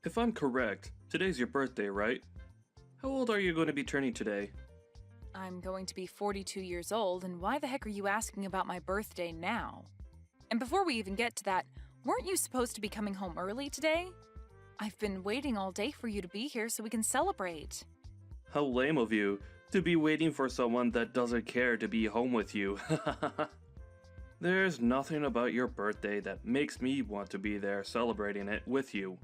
If I'm correct, today's your birthday, right? How old are you going to be turning today? I'm going to be 42 years old, and why the heck are you asking about my birthday now? And before we even get to that, weren't you supposed to be coming home early today? I've been waiting all day for you to be here so we can celebrate. How lame of you to be waiting for someone that doesn't care to be home with you. There's nothing about your birthday that makes me want to be there celebrating it with you.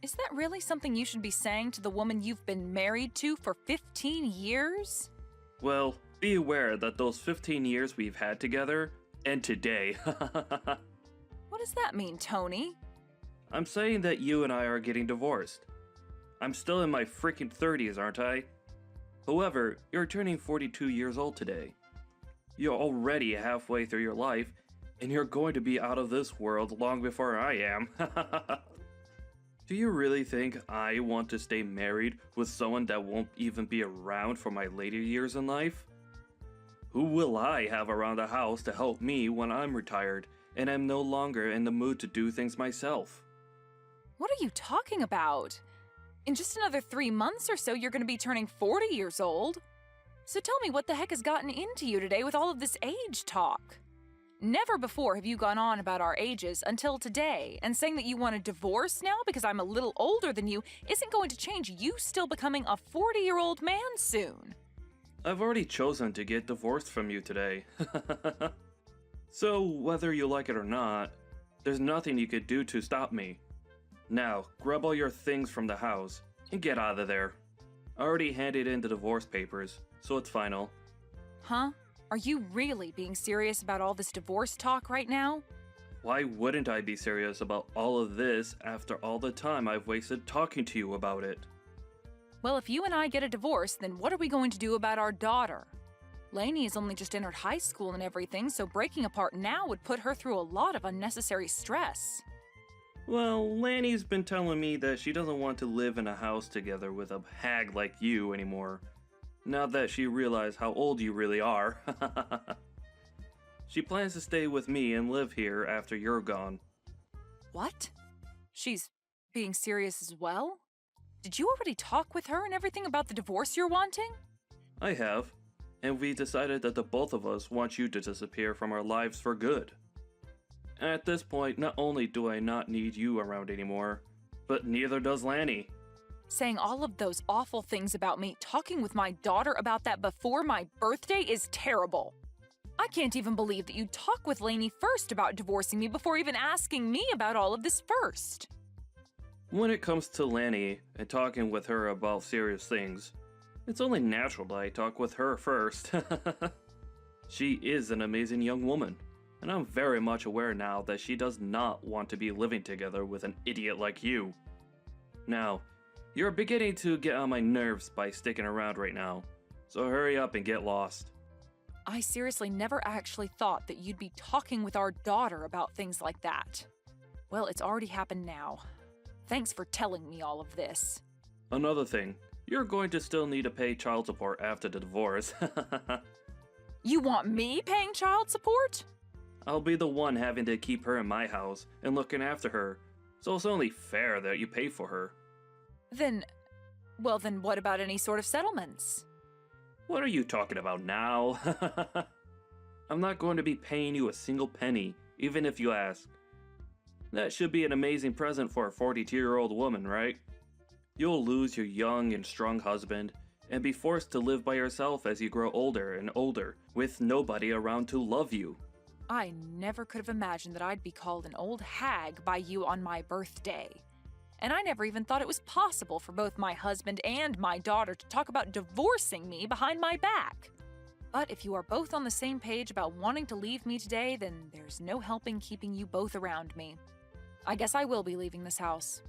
Is that really something you should be saying to the woman you've been married to for 15 years? Well, be aware that those 15 years we've had together end today. What does that mean, Tony? I'm saying that you and I are getting divorced. I'm still in my freaking 30s, aren't I? However, you're turning 42 years old today. You're already halfway through your life, and you're going to be out of this world long before I am. Do you really think I want to stay married with someone that won't even be around for my later years in life? Who will I have around the house to help me when I'm retired and I'm no longer in the mood to do things myself? What are you talking about? In just another 3 months or so, you're going to be turning 40 years old. So tell me, what the heck has gotten into you today with all of this age talk? Never before have you gone on about our ages until today, and saying that you want a divorce now because I'm a little older than you isn't going to change you still becoming a 40-year-old man soon. I've already chosen to get divorced from you today. So, whether you like it or not, there's nothing you could do to stop me. Now, grab all your things from the house and get out of there. I already handed in the divorce papers, so it's final. Huh? Are you really being serious about all this divorce talk right now? Why wouldn't I be serious about all of this after all the time I've wasted talking to you about it? Well, if you and I get a divorce, then what are we going to do about our daughter? Lainey has only just entered high school and everything, so breaking apart now would put her through a lot of unnecessary stress. Well, Lanny's been telling me that she doesn't want to live in a house together with a hag like you anymore. Now that she realized how old you really are. She plans to stay with me and live here after you're gone. What? She's being serious as well? Did you already talk with her and everything about the divorce you're wanting? I have, and we decided that the both of us want you to disappear from our lives for good. At this point, not only do I not need you around anymore, but neither does Lanny. Saying all of those awful things about me, talking with my daughter about that before my birthday is terrible. I can't even believe that you'd talk with Lainey first about divorcing me before even asking me about all of this first. When it comes to Lanny and talking with her about serious things, it's only natural that I talk with her first. She is an amazing young woman, and I'm very much aware now that she does not want to be living together with an idiot like you. Now, you're beginning to get on my nerves by sticking around right now, so hurry up and get lost. I seriously never actually thought that you'd be talking with our daughter about things like that. Well, it's already happened now. Thanks for telling me all of this. Another thing, you're going to still need to pay child support after the divorce. You want me paying child support? I'll be the one having to keep her in my house and looking after her, so it's only fair that you pay for her. Then what about any sort of settlements? What are you talking about now? I'm not going to be paying you a single penny, even if you ask. That should be an amazing present for a 42-year-old woman, right? You'll lose your young and strong husband, and be forced to live by yourself as you grow older and older, with nobody around to love you. I never could have imagined that I'd be called an old hag by you on my birthday. And I never even thought it was possible for both my husband and my daughter to talk about divorcing me behind my back. But if you are both on the same page about wanting to leave me today, then there's no helping keeping you both around me. I guess I will be leaving this house.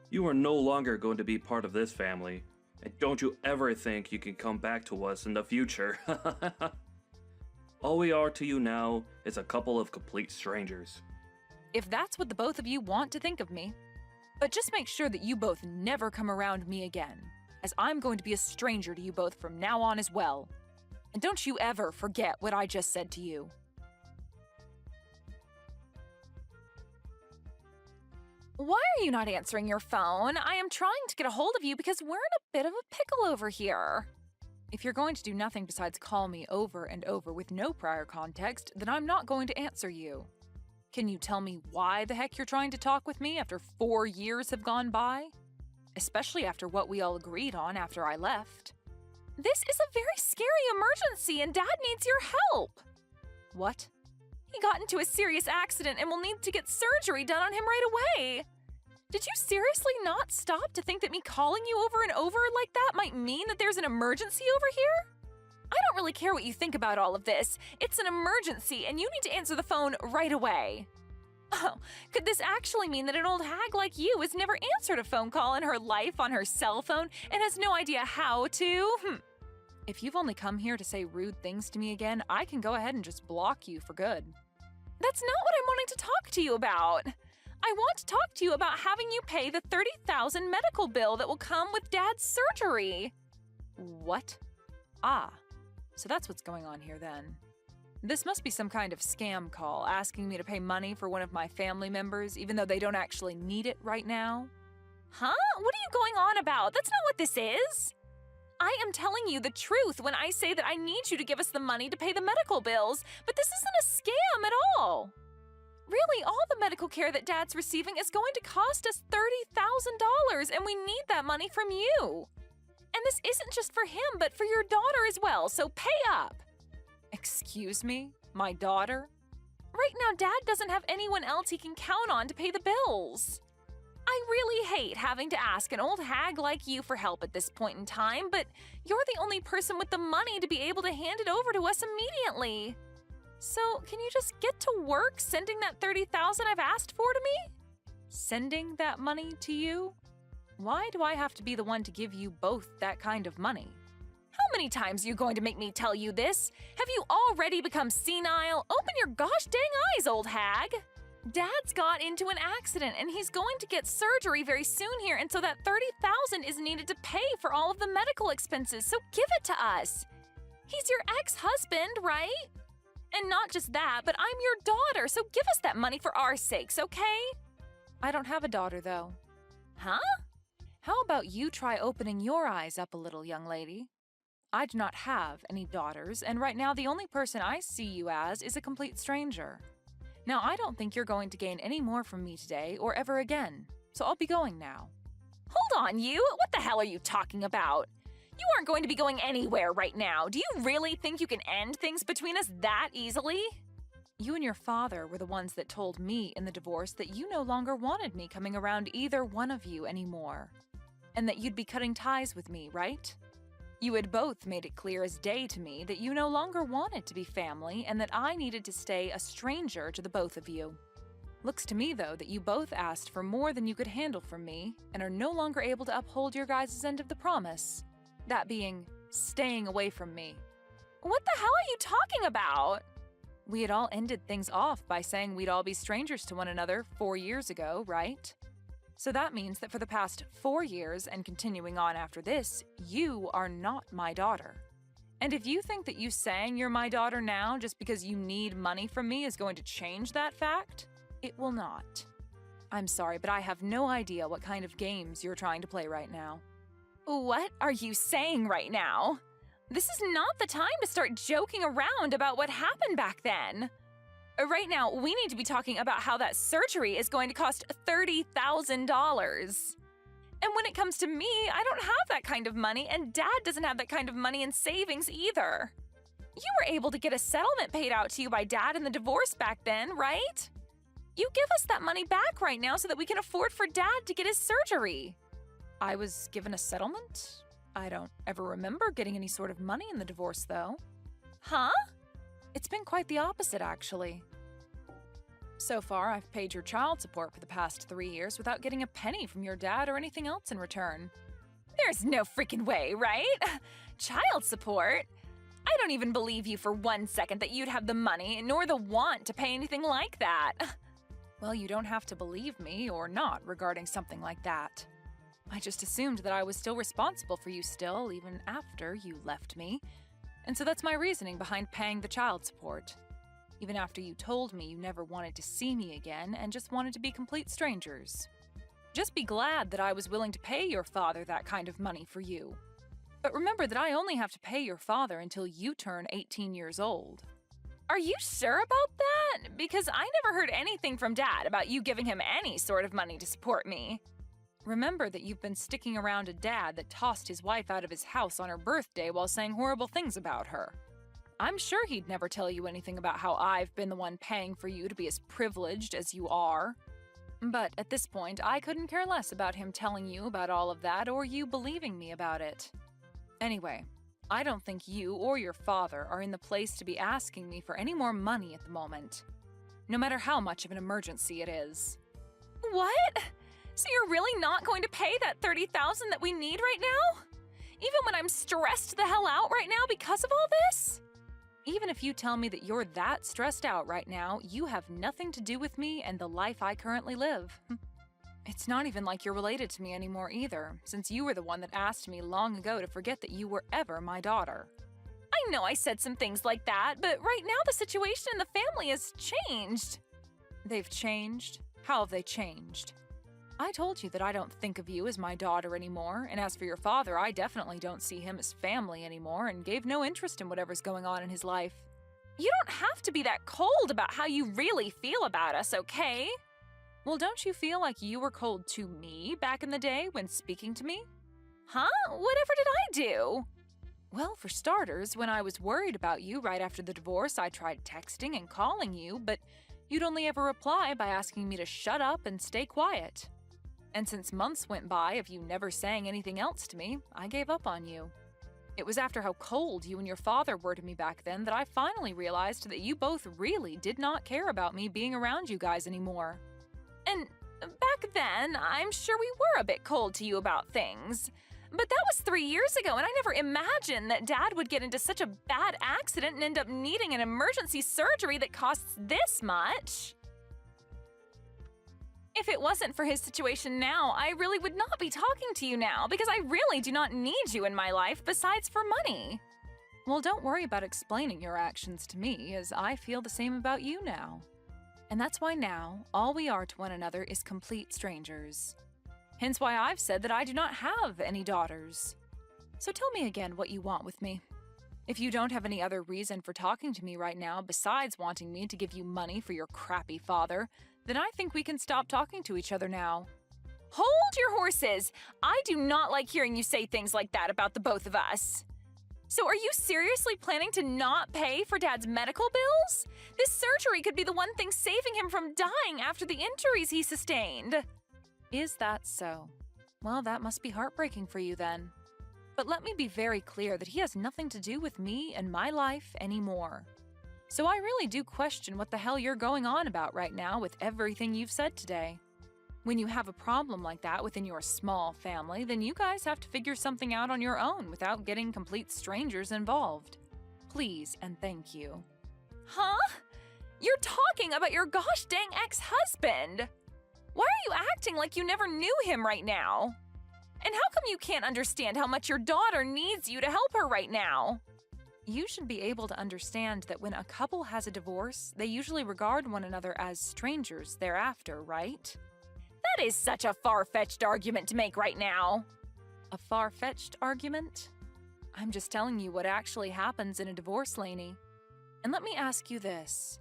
You are no longer going to be part of this family, and don't you ever think you can come back to us in the future. All we are to you now is a couple of complete strangers. If that's what the both of you want to think of me. But just make sure that you both never come around me again, as I'm going to be a stranger to you both from now on as well. And don't you ever forget what I just said to you. Why are you not answering your phone? I am trying to get a hold of you because we're in a bit of a pickle over here. If you're going to do nothing besides call me over and over with no prior context, then I'm not going to answer you. Can you tell me why the heck you're trying to talk with me after 4 years have gone by? Especially after what we all agreed on after I left. This is a very scary emergency and Dad needs your help. What? He got into a serious accident and will need to get surgery done on him right away. Did you seriously not stop to think that me calling you over and over like that might mean that there's an emergency over here? I don't really care what you think about all of this. It's an emergency and you need to answer the phone right away. Oh, could this actually mean that an old hag like you has never answered a phone call in her life on her cell phone and has no idea how to? If you've only come here to say rude things to me again, I can go ahead and just block you for good. That's not what I'm wanting to talk to you about. I want to talk to you about having you pay the $30,000 medical bill that will come with Dad's surgery. What? Ah, so that's what's going on here then. This must be some kind of scam call asking me to pay money for one of my family members even though they don't actually need it right now. Huh? What are you going on about? That's not what this is. I am telling you the truth when I say that I need you to give us the money to pay the medical bills, but this isn't a scam at all. Really, all the medical care that Dad's receiving is going to cost us $30,000, and we need that money from you. And this isn't just for him, but for your daughter as well, so pay up. Excuse me? My daughter? Right now, Dad doesn't have anyone else he can count on to pay the bills. I really hate having to ask an old hag like you for help at this point in time, but you're the only person with the money to be able to hand it over to us immediately. So, can you just get to work sending that $30,000 I've asked for to me? Sending that money to you? Why do I have to be the one to give you both that kind of money? How many times are you going to make me tell you this? Have you already become senile? Open your gosh dang eyes, old hag! Dad's got into an accident and he's going to get surgery very soon here, and so that $30,000 is needed to pay for all of the medical expenses, so give it to us. He's your ex-husband, right? And not just that, but I'm your daughter, so give us that money for our sakes, okay? I don't have a daughter, though. Huh? How about you try opening your eyes up a little, young lady? I do not have any daughters, and right now the only person I see you as is a complete stranger. Now, I don't think you're going to gain any more from me today or ever again, so I'll be going now. Hold on, you! What the hell are you talking about? You aren't going to be going anywhere right now. Do you really think you can end things between us that easily? You and your father were the ones that told me in the divorce that you no longer wanted me coming around either one of you anymore, and that you'd be cutting ties with me, right? You had both made it clear as day to me that you no longer wanted to be family and that I needed to stay a stranger to the both of you. Looks to me, though, that you both asked for more than you could handle from me and are no longer able to uphold your guys' end of the promise. That being, staying away from me. What the hell are you talking about? We had all ended things off by saying we'd all be strangers to one another 4 years ago, right? So that means that for the past 4 years and continuing on after this, you are not my daughter. And if you think that you saying you're my daughter now just because you need money from me is going to change that fact, it will not. I'm sorry, but I have no idea what kind of games you're trying to play right now. What are you saying right now? This is not the time to start joking around about what happened back then. Right now, we need to be talking about how that surgery is going to cost $30,000. And when it comes to me, I don't have that kind of money, and Dad doesn't have that kind of money in savings either. You were able to get a settlement paid out to you by Dad in the divorce back then, right? You give us that money back right now so that we can afford for Dad to get his surgery. I was given a settlement? I don't ever remember getting any sort of money in the divorce, though. Huh? It's been quite the opposite, actually. So far, I've paid your child support for the past 3 years without getting a penny from your dad or anything else in return. There's no freaking way, right? Child support? I don't even believe you for 1 second that you'd have the money nor the want to pay anything like that. Well, you don't have to believe me or not regarding something like that. I just assumed that I was still responsible for you still, even after you left me. And so that's my reasoning behind paying the child support. Even after you told me you never wanted to see me again and just wanted to be complete strangers. Just be glad that I was willing to pay your father that kind of money for you. But remember that I only have to pay your father until you turn 18 years old. Are you sure about that? Because I never heard anything from Dad about you giving him any sort of money to support me. Remember that you've been sticking around a dad that tossed his wife out of his house on her birthday while saying horrible things about her. I'm sure he'd never tell you anything about how I've been the one paying for you to be as privileged as you are. But at this point, I couldn't care less about him telling you about all of that or you believing me about it. Anyway, I don't think you or your father are in the place to be asking me for any more money at the moment, no matter how much of an emergency it is. What? So you're really not going to pay that $30,000 that we need right now? Even when I'm stressed the hell out right now because of all this? Even if you tell me that you're that stressed out right now, you have nothing to do with me and the life I currently live. It's not even like you're related to me anymore either, since you were the one that asked me long ago to forget that you were ever my daughter. I know I said some things like that, but right now the situation in the family has changed. They've changed? How have they changed? I told you that I don't think of you as my daughter anymore, and as for your father, I definitely don't see him as family anymore and gave no interest in whatever's going on in his life. You don't have to be that cold about how you really feel about us, okay? Well, don't you feel like you were cold to me back in the day when speaking to me? Huh? Whatever did I do? Well, for starters, when I was worried about you right after the divorce, I tried texting and calling you, but you'd only ever reply by asking me to shut up and stay quiet. And since months went by of you never saying anything else to me, I gave up on you. It was after how cold you and your father were to me back then that I finally realized that you both really did not care about me being around you guys anymore. And back then, I'm sure we were a bit cold to you about things. But that was 3 years ago, and I never imagined that Dad would get into such a bad accident and end up needing an emergency surgery that costs this much. If it wasn't for his situation now, I really would not be talking to you now because I really do not need you in my life besides for money. Well, don't worry about explaining your actions to me, as I feel the same about you now. And that's why now, all we are to one another is complete strangers. Hence why I've said that I do not have any daughters. So tell me again what you want with me. If you don't have any other reason for talking to me right now besides wanting me to give you money for your crappy father, then I think we can stop talking to each other now. Hold your horses! I do not like hearing you say things like that about the both of us. So are you seriously planning to not pay for Dad's medical bills? This surgery could be the one thing saving him from dying after the injuries he sustained. Is that so? Well, that must be heartbreaking for you then. But let me be very clear that he has nothing to do with me and my life anymore. So I really do question what the hell you're going on about right now with everything you've said today. When you have a problem like that within your small family, then you guys have to figure something out on your own without getting complete strangers involved. Please and thank you. Huh? You're talking about your gosh dang ex-husband! Why are you acting like you never knew him right now? And how come you can't understand how much your daughter needs you to help her right now? You should be able to understand that when a couple has a divorce, they usually regard one another as strangers thereafter, right? That is such a far-fetched argument to make right now. A far-fetched argument? I'm just telling you what actually happens in a divorce, Lainey. And let me ask you this.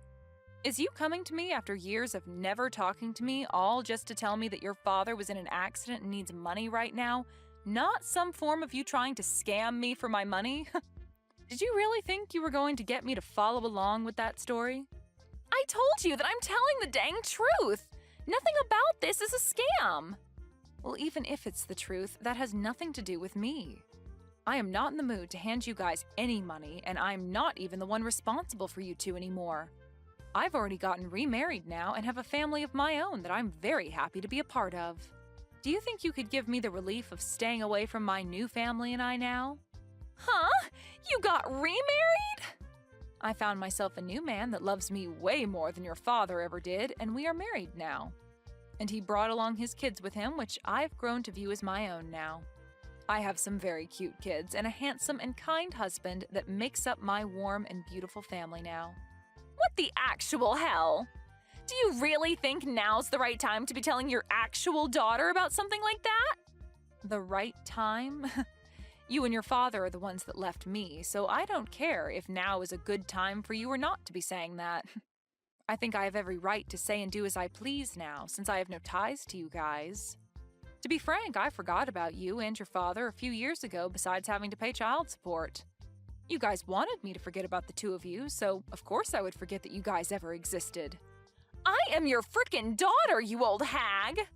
Is you coming to me after years of never talking to me all just to tell me that your father was in an accident and needs money right now, not some form of you trying to scam me for my money? Did you really think you were going to get me to follow along with that story? I told you that I'm telling the dang truth. Nothing about this is a scam. Well, even if it's the truth, that has nothing to do with me. I am not in the mood to hand you guys any money, and I'm not even the one responsible for you two anymore. I've already gotten remarried now and have a family of my own that I'm very happy to be a part of. Do you think you could give me the relief of staying away from my new family and I now? Huh? You got remarried? I found myself a new man that loves me way more than your father ever did, and we are married now. And he brought along his kids with him, which I've grown to view as my own now. I have some very cute kids and a handsome and kind husband that makes up my warm and beautiful family now. What the actual hell? Do you really think now's the right time to be telling your actual daughter about something like that? The right time? You and your father are the ones that left me, so I don't care if now is a good time for you or not to be saying that. I think I have every right to say and do as I please now, since I have no ties to you guys. To be frank, I forgot about you and your father a few years ago besides having to pay child support. You guys wanted me to forget about the two of you, so of course I would forget that you guys ever existed. I am your frickin' daughter, you old hag!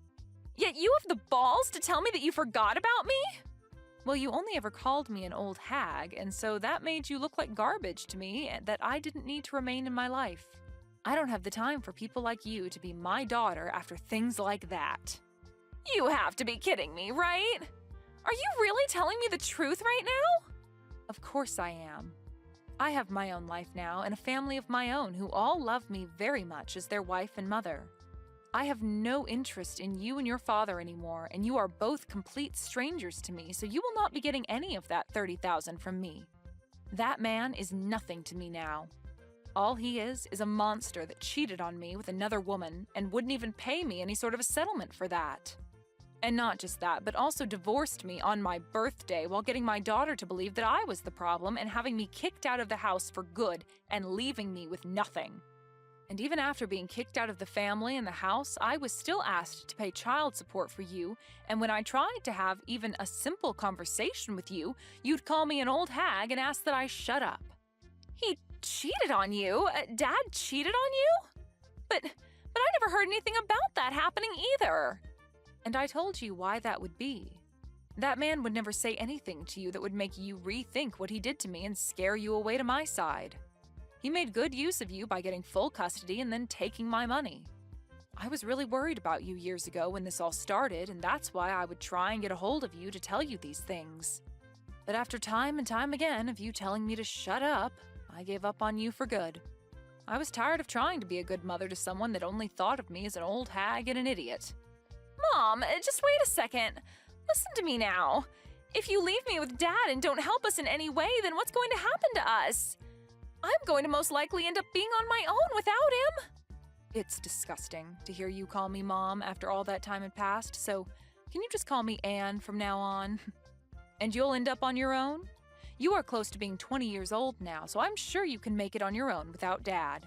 Yet you have the balls to tell me that you forgot about me? Well, you only ever called me an old hag, and so that made you look like garbage to me that I didn't need to remain in my life. I don't have the time for people like you to be my daughter after things like that. You have to be kidding me, right? Are you really telling me the truth right now? Of course I am. I have my own life now and a family of my own who all love me very much as their wife and mother. I have no interest in you and your father anymore, and you are both complete strangers to me, so you will not be getting any of that $30,000 from me. That man is nothing to me now. All he is a monster that cheated on me with another woman and wouldn't even pay me any sort of a settlement for that. And not just that, but also divorced me on my birthday while getting my daughter to believe that I was the problem and having me kicked out of the house for good and leaving me with nothing. And even after being kicked out of the family and the house, I was still asked to pay child support for you, and when I tried to have even a simple conversation with you, you'd call me an old hag and ask that I shut up. He cheated on you? Dad cheated on you? But I never heard anything about that happening either. And I told you why that would be. That man would never say anything to you that would make you rethink what he did to me and scare you away to my side. He made good use of you by getting full custody and then taking my money. I was really worried about you years ago when this all started, and that's why I would try and get a hold of you to tell you these things. But after time and time again of you telling me to shut up, I gave up on you for good. I was tired of trying to be a good mother to someone that only thought of me as an old hag and an idiot. Mom, just wait a second. Listen to me now. If you leave me with Dad and don't help us in any way, then what's going to happen to us? I'm going to most likely end up being on my own without him. It's disgusting to hear you call me Mom after all that time had passed, so can you just call me Anne from now on? And you'll end up on your own? You are close to being 20 years old now, so I'm sure you can make it on your own without Dad.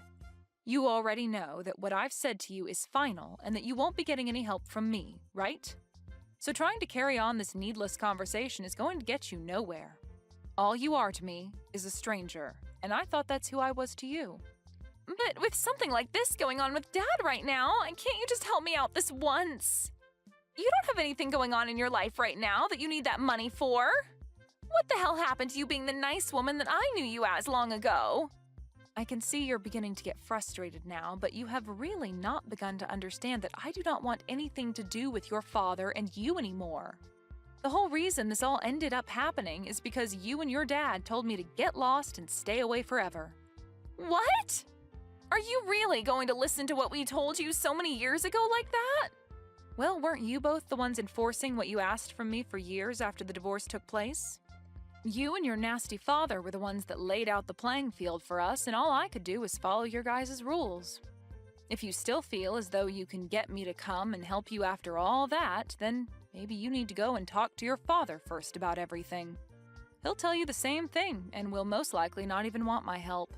You already know that what I've said to you is final and that you won't be getting any help from me, right? So trying to carry on this needless conversation is going to get you nowhere. All you are to me is a stranger, and I thought that's who I was to you. But with something like this going on with Dad right now, can't you just help me out this once? You don't have anything going on in your life right now that you need that money for. What the hell happened to you being the nice woman that I knew you as long ago? I can see you're beginning to get frustrated now, but you have really not begun to understand that I do not want anything to do with your father and you anymore. The whole reason this all ended up happening is because you and your dad told me to get lost and stay away forever. What? Are you really going to listen to what we told you so many years ago like that? Well, weren't you both the ones enforcing what you asked from me for years after the divorce took place? You and your nasty father were the ones that laid out the playing field for us, and all I could do was follow your guys' rules. If you still feel as though you can get me to come and help you after all that, then maybe you need to go and talk to your father first about everything. He'll tell you the same thing, and will most likely not even want my help.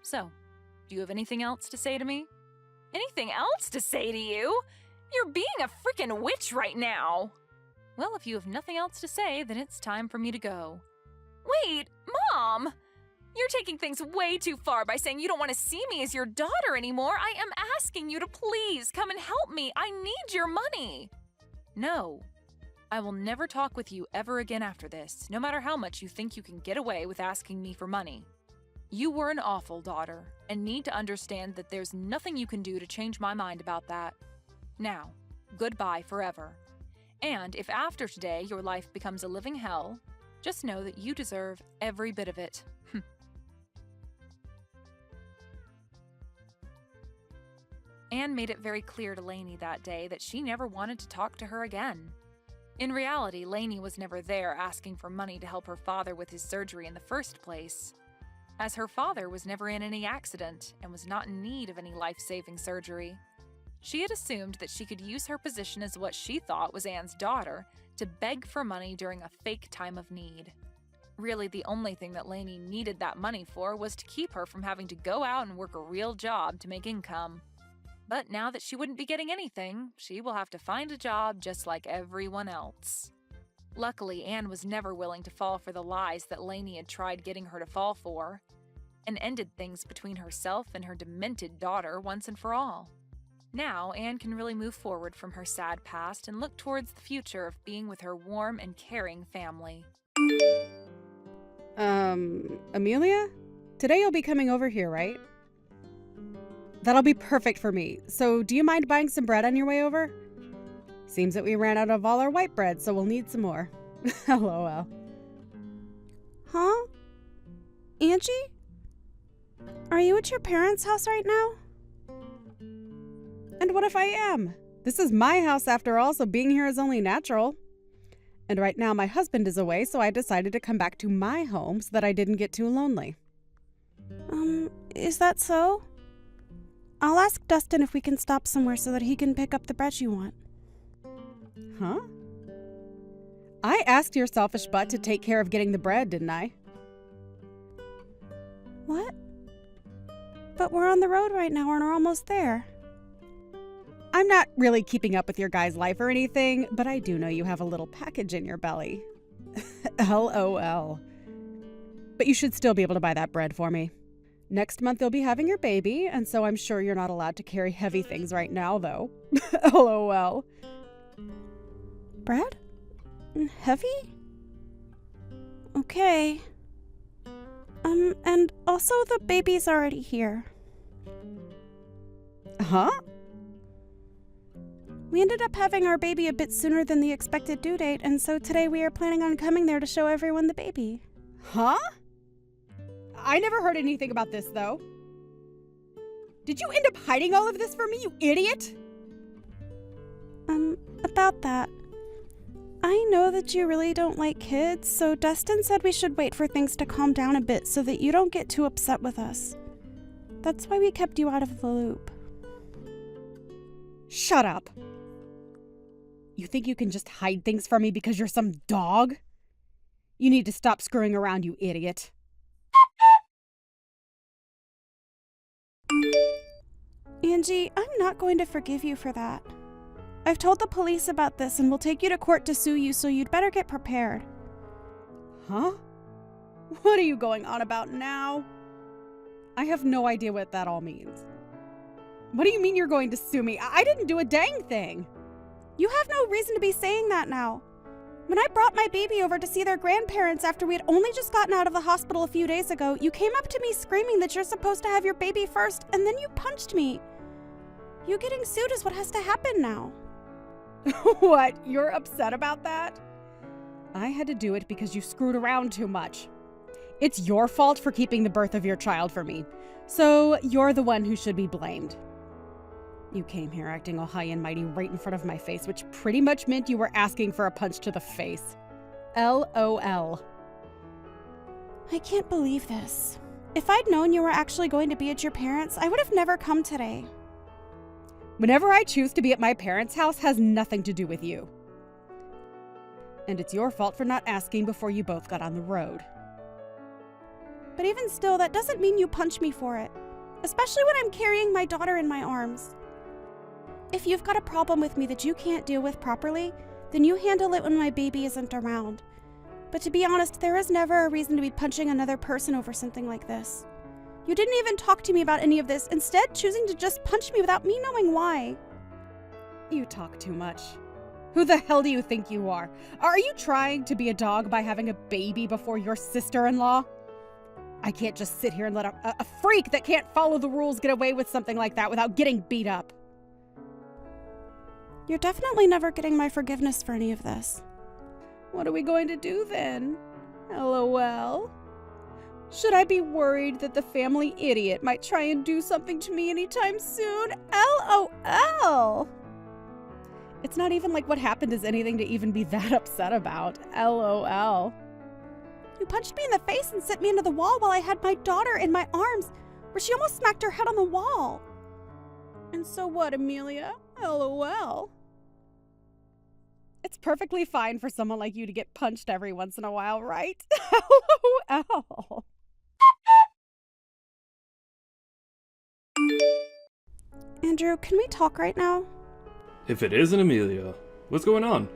So, do you have anything else to say to me? Anything else to say to you? You're being a freaking witch right now. Well, if you have nothing else to say, then it's time for me to go. Wait, Mom! You're taking things way too far by saying you don't want to see me as your daughter anymore. I am asking you to please come and help me. I need your money. No. I will never talk with you ever again after this, no matter how much you think you can get away with asking me for money. You were an awful daughter, and need to understand that there's nothing you can do to change my mind about that. Now, goodbye forever. And if after today your life becomes a living hell, just know that you deserve every bit of it. Anne made it very clear to Lainey that day that she never wanted to talk to her again. In reality, Lainey was never there asking for money to help her father with his surgery in the first place. as her father was never in any accident and was not in need of any life-saving surgery. She had assumed that she could use her position as what she thought was Anne's daughter to beg for money during a fake time of need. Really, the only thing that Lainey needed that money for was to keep her from having to go out and work a real job to make income. But now that she wouldn't be getting anything, she will have to find a job just like everyone else. Luckily, Anne was never willing to fall for the lies that Lainey had tried getting her to fall for, and ended things between herself and her demented daughter once and for all. Now, Anne can really move forward from her sad past and look towards the future of being with her warm and caring family. Amelia? Today you'll be coming over here, right? That'll be perfect for me. So, do you mind buying some bread on your way over? Seems that we ran out of all our white bread, so we'll need some more. LOL. Huh? Angie? Are you at your parents' house right now? And what if I am? This is my house after all, so being here is only natural. And right now my husband is away, so I decided to come back to my home so that I didn't get too lonely. Is that so? I'll ask Dustin if we can stop somewhere so that he can pick up the bread you want. Huh? I asked your selfish butt to take care of getting the bread, didn't I? What? But we're on the road right now and we're almost there. I'm not really keeping up with your guy's life or anything, but I do know you have a little package in your belly. LOL. But you should still be able to buy that bread for me. Next month you'll be having your baby, and so I'm sure you're not allowed to carry heavy things right now, though. LOL. Bread? Heavy? Okay. And also the baby's already here. Huh? We ended up having our baby a bit sooner than the expected due date, and so today we are planning on coming there to show everyone the baby. Huh? I never heard anything about this, though. Did you end up hiding all of this from me, you idiot? About that. I know that you really don't like kids, so Dustin said we should wait for things to calm down a bit so that you don't get too upset with us. That's why we kept you out of the loop. Shut up. You think you can just hide things from me because you're some dog? You need to stop screwing around, you idiot. Angie, I'm not going to forgive you for that. I've told the police about this and will take you to court to sue you, so you'd better get prepared. Huh? What are you going on about now? I have no idea what that all means. What do you mean you're going to sue me? I didn't do a dang thing. You have no reason to be saying that now. When I brought my baby over to see their grandparents after we had only just gotten out of the hospital a few days ago, you came up to me screaming that you're supposed to have your baby first, and then you punched me. You getting sued is what has to happen now. What? You're upset about that? I had to do it because you screwed around too much. It's your fault for keeping the birth of your child from me. So you're the one who should be blamed. You came here acting all high and mighty right in front of my face, which pretty much meant you were asking for a punch to the face. LOL. I can't believe this. If I'd known you were actually going to be at your parents', I would have never come today. Whenever I choose to be at my parents' house has nothing to do with you. And it's your fault for not asking before you both got on the road. But even still, that doesn't mean you punch me for it. Especially when I'm carrying my daughter in my arms. If you've got a problem with me that you can't deal with properly, then you handle it when my baby isn't around. But to be honest, there is never a reason to be punching another person over something like this. You didn't even talk to me about any of this, instead choosing to just punch me without me knowing why. You talk too much. Who the hell do you think you are? Are you trying to be a dog by having a baby before your sister-in-law? I can't just sit here and let a freak that can't follow the rules get away with something like that without getting beat up. You're definitely never getting my forgiveness for any of this. What are we going to do then? LOL. Should I be worried that the family idiot might try and do something to me anytime soon? LOL. It's not even like what happened is anything to even be that upset about. LOL. You punched me in the face and sent me into the wall while I had my daughter in my arms, where she almost smacked her head on the wall. And so what, Amelia? LOL. It's perfectly fine for someone like you to get punched every once in a while, right? LOL. Andrew, can we talk right now? If it isn't Amelia, what's going on?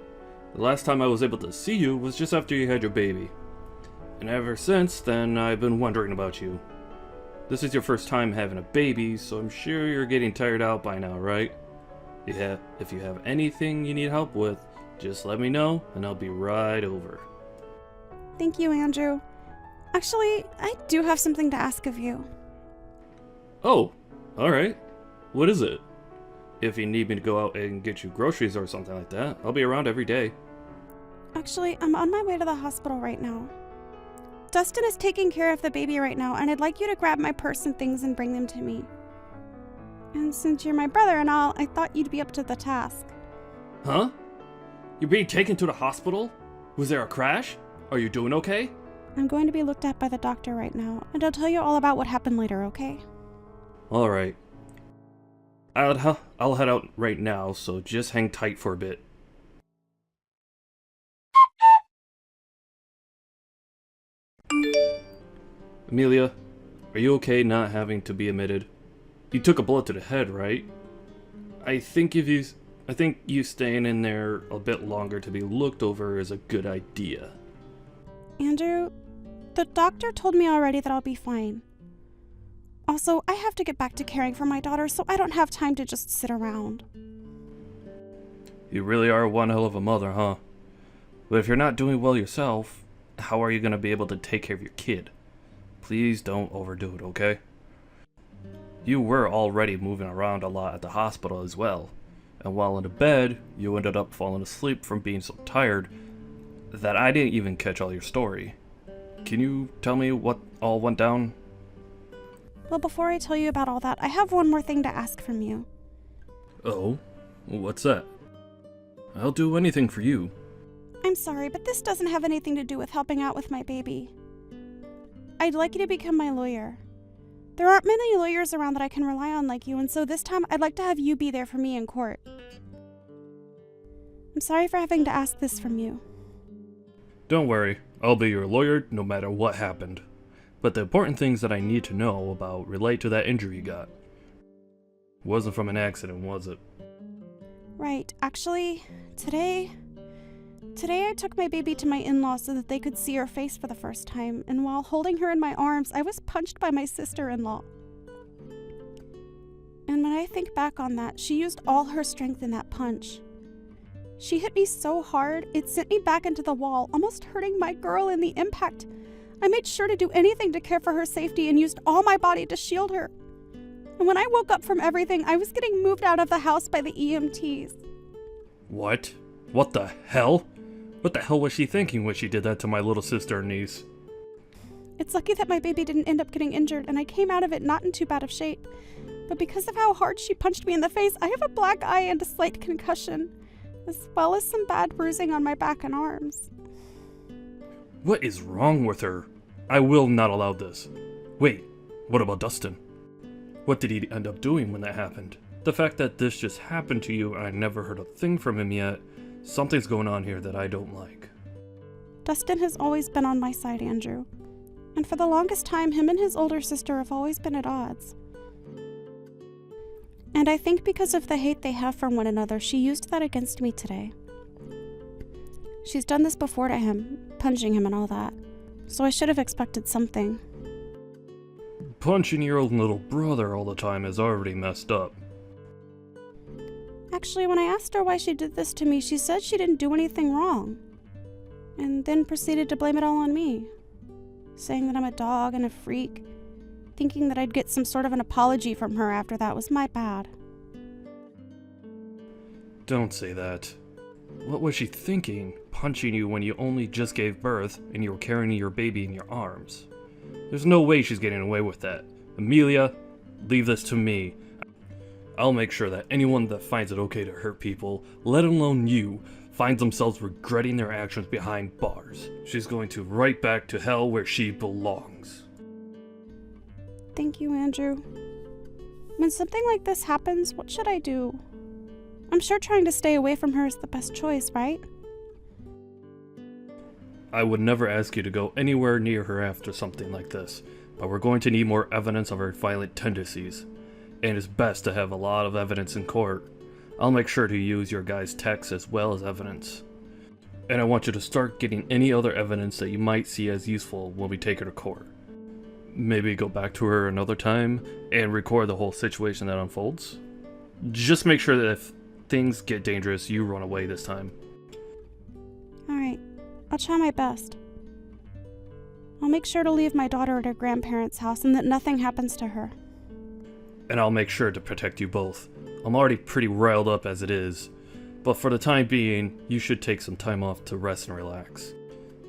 The last time I was able to see you was just after you had your baby. And ever since then, I've been wondering about you. This is your first time having a baby, so I'm sure you're getting tired out by now, right? Yeah, if you have anything you need help with, just let me know and I'll be right over. Thank you, Andrew. Actually, I do have something to ask of you. Oh, alright. What is it? If you need me to go out and get you groceries or something like that, I'll be around every day. Actually, I'm on my way to the hospital right now. Dustin is taking care of the baby right now, and I'd like you to grab my purse and things and bring them to me. And since you're my brother and all, I thought you'd be up to the task. Huh? You're being taken to the hospital? Was there a crash? Are you doing okay? I'm going to be looked at by the doctor right now, and I'll tell you all about what happened later, okay? Alright. I'll head out right now, so just hang tight for a bit. Amelia, are you okay not having to be admitted? You took a bullet to the head, right? I think you staying in there a bit longer to be looked over is a good idea. Andrew, the doctor told me already that I'll be fine. Also, I have to get back to caring for my daughter, so I don't have time to just sit around. You really are one hell of a mother, huh? But if you're not doing well yourself, how are you going to be able to take care of your kid? Please don't overdo it, okay? You were already moving around a lot at the hospital as well, and while in the bed, you ended up falling asleep from being so tired that I didn't even catch all your story. Can you tell me what all went down? Well, before I tell you about all that, I have one more thing to ask from you. Oh? What's that? I'll do anything for you. I'm sorry, but this doesn't have anything to do with helping out with my baby. I'd like you to become my lawyer. There aren't many lawyers around that I can rely on like you, and so this time I'd like to have you be there for me in court. I'm sorry for having to ask this from you. Don't worry, I'll be your lawyer no matter what happened. But the important things that I need to know about relate to that injury you got. Wasn't from an accident, was it? Right. Actually, today I took my baby to my in-laws so that they could see her face for the first time, and while holding her in my arms, I was punched by my sister-in-law. And when I think back on that, she used all her strength in that punch. She hit me so hard, it sent me back into the wall, almost hurting my girl in the impact. I made sure to do anything to care for her safety and used all my body to shield her. And when I woke up from everything, I was getting moved out of the house by the EMTs. What? What the hell? What the hell was she thinking when she did that to my little sister and niece? It's lucky that my baby didn't end up getting injured, and I came out of it not in too bad of shape. But because of how hard she punched me in the face, I have a black eye and a slight concussion, as well as some bad bruising on my back and arms. What is wrong with her? I will not allow this. Wait, what about Dustin? What did he end up doing when that happened? The fact that this just happened to you and I never heard a thing from him yet, something's going on here that I don't like. Dustin has always been on my side, Andrew. And for the longest time, him and his older sister have always been at odds. And I think because of the hate they have for one another, she used that against me today. She's done this before to him, punching him and all that. So I should have expected something. Punching your own little brother all the time is already messed up. Actually, when I asked her why she did this to me, she said she didn't do anything wrong. And then proceeded to blame it all on me. Saying that I'm a dog and a freak. Thinking that I'd get some sort of an apology from her after that was my bad. Don't say that. What was she thinking, punching you when you only just gave birth and you were carrying your baby in your arms? There's no way she's getting away with that. Amelia, leave this to me. I'll make sure that anyone that finds it okay to hurt people, let alone you, finds themselves regretting their actions behind bars. years. She's going to right back to hell where she belongs. Thank you, Andrew. When something like this happens, what should I do? I'm sure trying to stay away from her is the best choice, right? I would never ask you to go anywhere near her after something like this, but we're going to need more evidence of her violent tendencies, and it's best to have a lot of evidence in court. I'll make sure to use your guys' texts as well as evidence. And I want you to start getting any other evidence that you might see as useful when we take her to court. Maybe go back to her another time and record the whole situation that unfolds. Just make sure that if things get dangerous, you run away this time. Alright, I'll try my best. I'll make sure to leave my daughter at her grandparents' house and that nothing happens to her. And I'll make sure to protect you both. I'm already pretty riled up as it is, but for the time being, you should take some time off to rest and relax.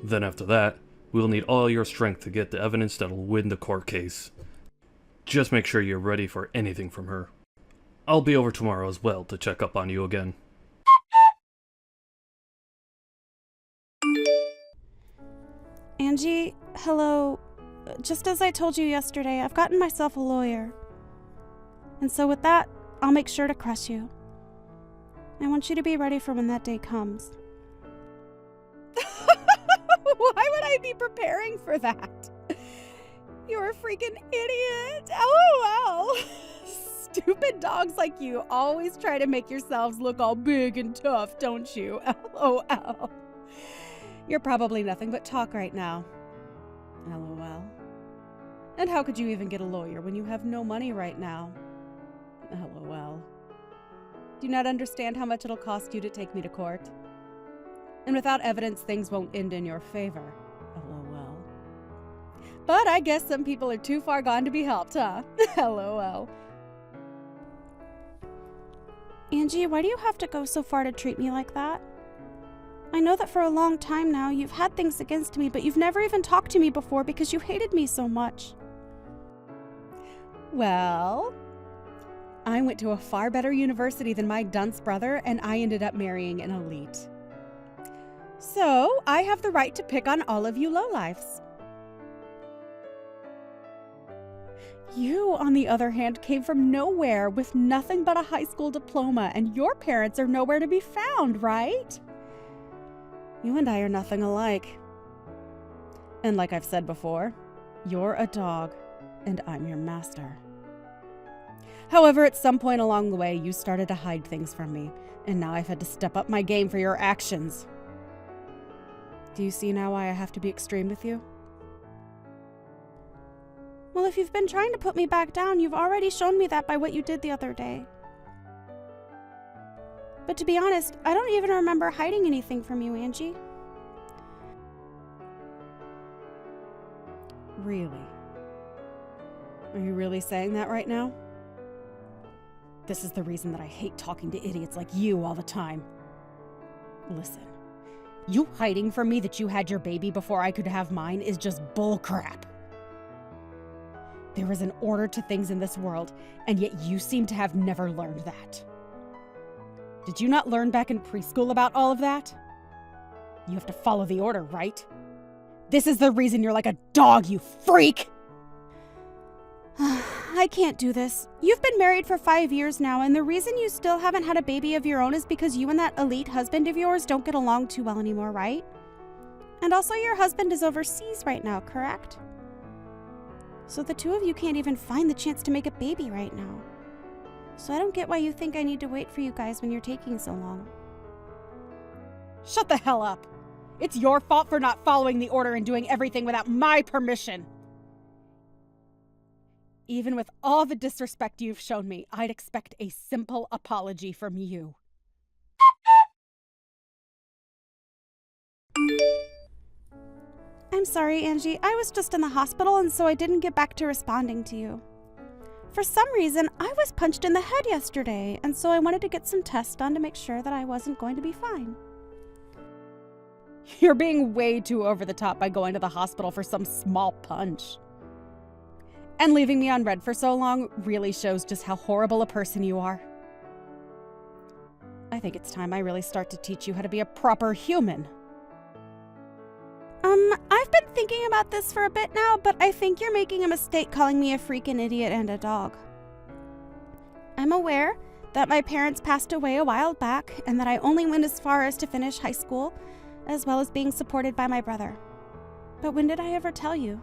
Then after that, we'll need all your strength to get the evidence that'll win the court case. Just make sure you're ready for anything from her. I'll be over tomorrow as well to check up on you again. Angie, hello. Just as I told you yesterday, I've gotten myself a lawyer. And so with that, I'll make sure to crush you. I want you to be ready for when that day comes. Why would I be preparing for that? You're a freaking idiot. LOL. Stupid dogs like you always try to make yourselves look all big and tough, don't you? LOL. You're probably nothing but talk right now. LOL. And how could you even get a lawyer when you have no money right now? LOL. Do you not understand how much it'll cost you to take me to court? And without evidence, things won't end in your favor. LOL. But I guess some people are too far gone to be helped, huh? LOL. Angie, why do you have to go so far to treat me like that? I know that for a long time now you've had things against me, but you've never even talked to me before because you hated me so much. Well, I went to a far better university than my dunce brother, and I ended up marrying an elite. So, I have the right to pick on all of you lowlifes. You, on the other hand, came from nowhere with nothing but a high school diploma, and your parents are nowhere to be found, right? You and I are nothing alike. And like I've said before, you're a dog, and I'm your master. However, at some point along the way, you started to hide things from me, and now I've had to step up my game for your actions. Do you see now why I have to be extreme with you? Well, if you've been trying to put me back down, you've already shown me that by what you did the other day. But to be honest, I don't even remember hiding anything from you, Angie. Really? Are you really saying that right now? This is the reason that I hate talking to idiots like you all the time. Listen, you hiding from me that you had your baby before I could have mine is just bullcrap. There is an order to things in this world, and yet you seem to have never learned that. Did you not learn back in preschool about all of that? You have to follow the order, right? This is the reason you're like a dog, you freak! I can't do this. You've been married for 5 years now, and the reason you still haven't had a baby of your own is because you and that elite husband of yours don't get along too well anymore, right? And also your husband is overseas right now, correct? So the two of you can't even find the chance to make a baby right now. So I don't get why you think I need to wait for you guys when you're taking so long. Shut the hell up! It's your fault for not following the order and doing everything without my permission! Even with all the disrespect you've shown me, I'd expect a simple apology from you. I'm sorry, Angie. I was just in the hospital, and so I didn't get back to responding to you. For some reason, I was punched in the head yesterday, and so I wanted to get some tests done to make sure that I wasn't going to be fine. You're being way too over the top by going to the hospital for some small punch. And leaving me on red for so long really shows just how horrible a person you are. I think it's time I really start to teach you how to be a proper human. I've been thinking about this for a bit now, but I think you're making a mistake calling me a freaking idiot and a dog. I'm aware that my parents passed away a while back and that I only went as far as to finish high school, as well as being supported by my brother. But when did I ever tell you?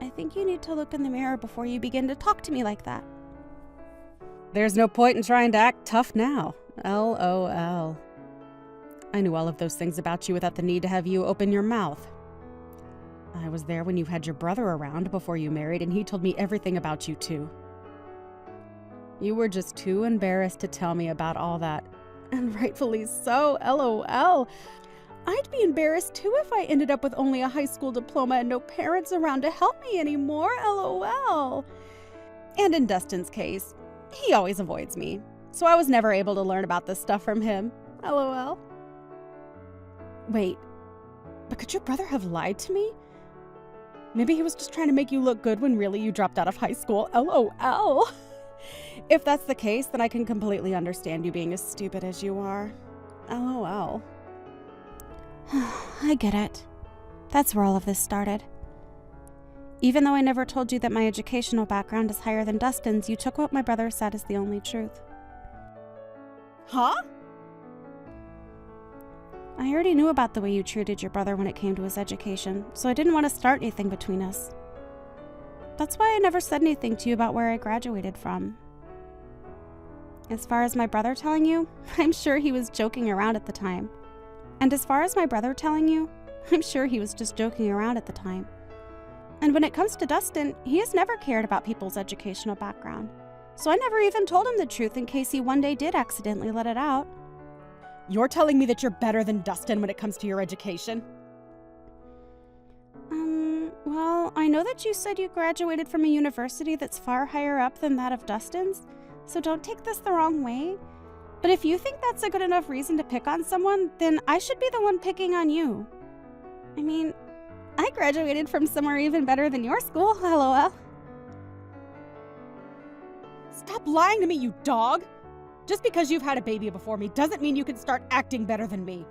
I think you need to look in the mirror before you begin to talk to me like that. There's no point in trying to act tough now. LOL. I knew all of those things about you without the need to have you open your mouth. I was there when you had your brother around before you married, and he told me everything about you too. You were just too embarrassed to tell me about all that. And rightfully so, LOL. I'd be embarrassed too if I ended up with only a high school diploma and no parents around to help me anymore, LOL. And in Dustin's case, he always avoids me, so I was never able to learn about this stuff from him, LOL. Wait, but could your brother have lied to me? Maybe he was just trying to make you look good when really you dropped out of high school, LOL. If that's the case, then I can completely understand you being as stupid as you are, LOL. I get it. That's where all of this started. Even though I never told you that my educational background is higher than Dustin's, you took what my brother said as the only truth. Huh? I already knew about the way you treated your brother when it came to his education, so I didn't want to start anything between us. That's why I never said anything to you about where I graduated from. As far as my brother telling you, I'm sure he was joking around at the time. And as far as my brother telling you, I'm sure he was just joking around at the time. And when it comes to Dustin, he has never cared about people's educational background. So I never even told him the truth in case he one day did accidentally let it out. You're telling me that you're better than Dustin when it comes to your education? Well, I know that you said you graduated from a university that's far higher up than that of Dustin's, so don't take this the wrong way. But if you think that's a good enough reason to pick on someone, then I should be the one picking on you. I mean, I graduated from somewhere even better than your school, LOL. Stop lying to me, you dog! Just because you've had a baby before me doesn't mean you can start acting better than me.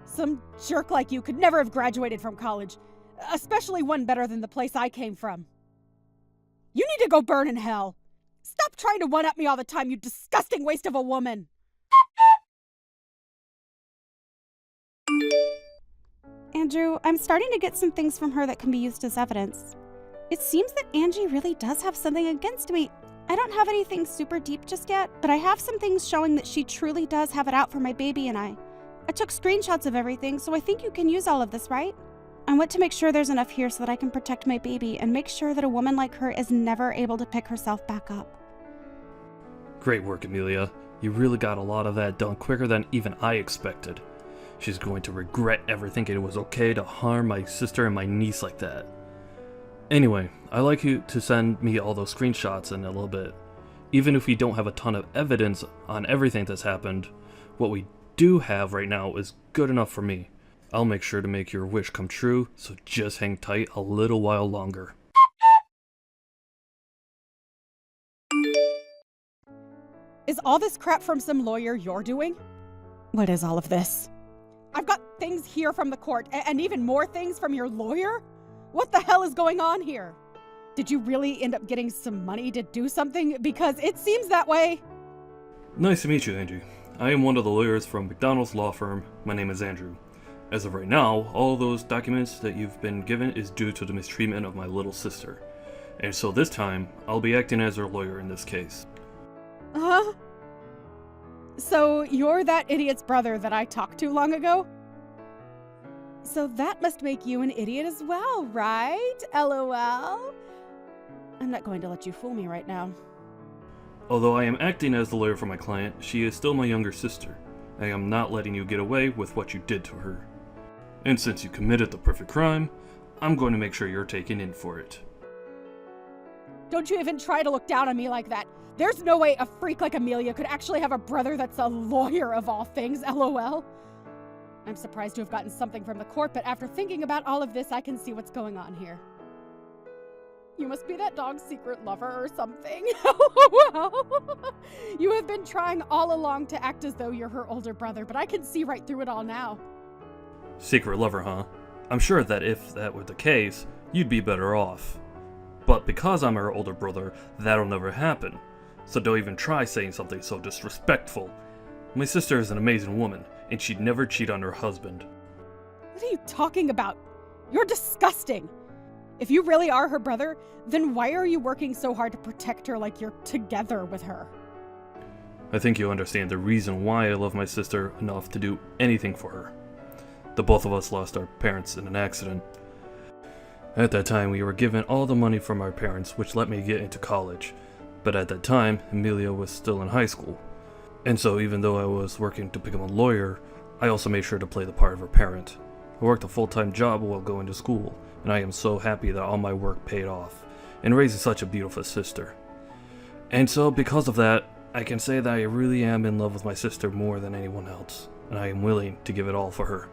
Some jerk like you could never have graduated from college, especially one better than the place I came from. You need to go burn in hell. Stop trying to one-up me all the time, you disgusting waste of a woman! Andrew, I'm starting to get some things from her that can be used as evidence. It seems that Angie really does have something against me. I don't have anything super deep just yet, but I have some things showing that she truly does have it out for my baby and I. I took screenshots of everything, so I think you can use all of this, right? I want to make sure there's enough here so that I can protect my baby and make sure that a woman like her is never able to pick herself back up. Great work, Amelia. You really got a lot of that done quicker than even I expected. She's going to regret ever thinking it was okay to harm my sister and my niece like that. Anyway, I'd like you to send me all those screenshots in a little bit. Even if we don't have a ton of evidence on everything that's happened, what we do have right now is good enough for me. I'll make sure to make your wish come true, so just hang tight a little while longer. Is all this crap from some lawyer you're doing? What is all of this? I've got things here from the court, and even more things from your lawyer? What the hell is going on here? Did you really end up getting some money to do something? Because it seems that way. Nice to meet you, Angie. I am one of the lawyers from McDonald's law firm. My name is Andrew. As of right now, all those documents that you've been given is due to the mistreatment of my little sister. And so this time, I'll be acting as her lawyer in this case. Huh? So you're that idiot's brother that I talked to long ago? So that must make you an idiot as well, right? LOL. I'm not going to let you fool me right now. Although I am acting as the lawyer for my client, she is still my younger sister. I am not letting you get away with what you did to her. And since you committed the perfect crime, I'm going to make sure you're taken in for it. Don't you even try to look down on me like that. There's no way a freak like Amelia could actually have a brother that's a lawyer of all things, LOL. I'm surprised to have gotten something from the court, but after thinking about all of this, I can see what's going on here. You must be that dog's secret lover or something. You have been trying all along to act as though you're her older brother, but I can see right through it all now. Secret lover, huh? I'm sure that if that were the case, you'd be better off. But because I'm her older brother, that'll never happen. So don't even try saying something so disrespectful. My sister is an amazing woman, and she'd never cheat on her husband. What are you talking about? You're disgusting. If you really are her brother, then why are you working so hard to protect her like you're together with her? I think you understand the reason why I love my sister enough to do anything for her. The both of us lost our parents in an accident. At that time, we were given all the money from our parents, which let me get into college. But at that time, Amelia was still in high school. And so even though I was working to become a lawyer, I also made sure to play the part of her parent. I worked a full-time job while going to school, and I am so happy that all my work paid off, in raising such a beautiful sister. And so because of that, I can say that I really am in love with my sister more than anyone else, and I am willing to give it all for her.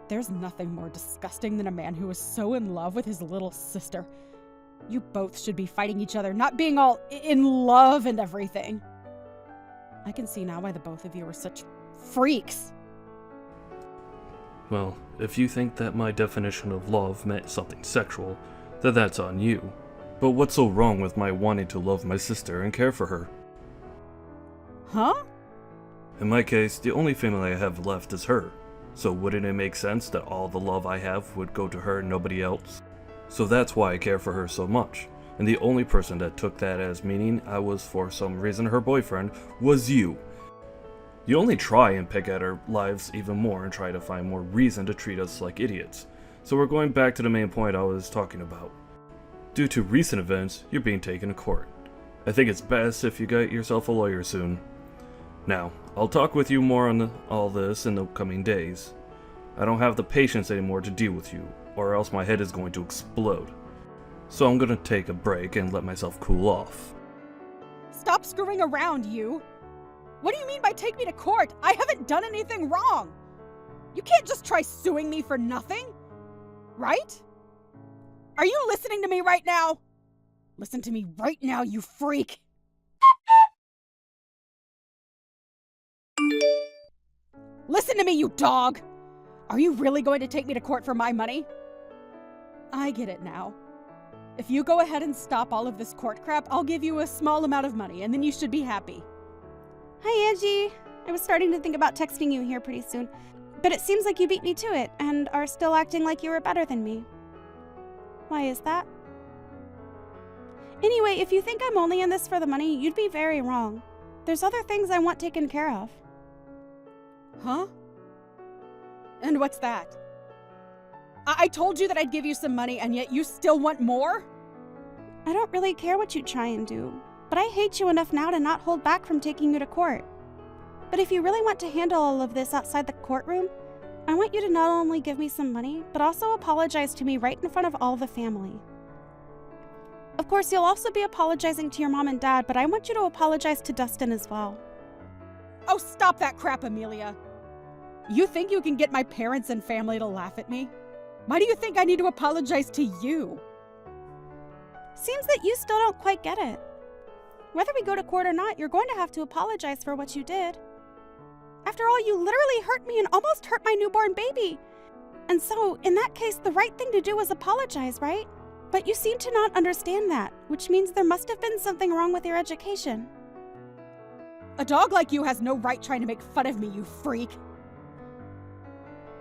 There's nothing more disgusting than a man who is so in love with his little sister. You both should be fighting each other, not being all in love and everything. I can see now why the both of you are such freaks. Well, if you think that my definition of love meant something sexual, then that's on you. But what's so wrong with my wanting to love my sister and care for her? Huh? In my case, the only family I have left is her. So wouldn't it make sense that all the love I have would go to her and nobody else? So that's why I care for her so much. And the only person that took that as meaning I was for some reason her boyfriend was you. You only try and pick at our lives even more and try to find more reason to treat us like idiots. So we're going back to the main point I was talking about. Due to recent events, you're being taken to court. I think it's best if you get yourself a lawyer soon. Now, I'll talk with you more on all this in the coming days. I don't have the patience anymore to deal with you, or else my head is going to explode. So I'm gonna take a break and let myself cool off. Stop screwing around, you! What do you mean by take me to court? I haven't done anything wrong! You can't just try suing me for nothing! Right? Are you listening to me right now? Listen to me right now, you freak! Listen to me, you dog! Are you really going to take me to court for my money? I get it now. If you go ahead and stop all of this court crap, I'll give you a small amount of money, and then you should be happy. Hi, Angie. I was starting to think about texting you here pretty soon, but it seems like you beat me to it and are still acting like you were better than me. Why is that? Anyway, if you think I'm only in this for the money, you'd be very wrong. There's other things I want taken care of. Huh? And what's that? I told you that I'd give you some money, and yet you still want more? I don't really care what you try and do, but I hate you enough now to not hold back from taking you to court. But if you really want to handle all of this outside the courtroom, I want you to not only give me some money, but also apologize to me right in front of all the family. Of course, you'll also be apologizing to your mom and dad, but I want you to apologize to Dustin as well. Oh, stop that crap, Amelia. You think you can get my parents and family to laugh at me? Why do you think I need to apologize to you? Seems that you still don't quite get it. Whether we go to court or not, you're going to have to apologize for what you did. After all, you literally hurt me and almost hurt my newborn baby. And so, in that case, the right thing to do is apologize, right? But you seem to not understand that, which means there must have been something wrong with your education. A dog like you has no right trying to make fun of me, you freak.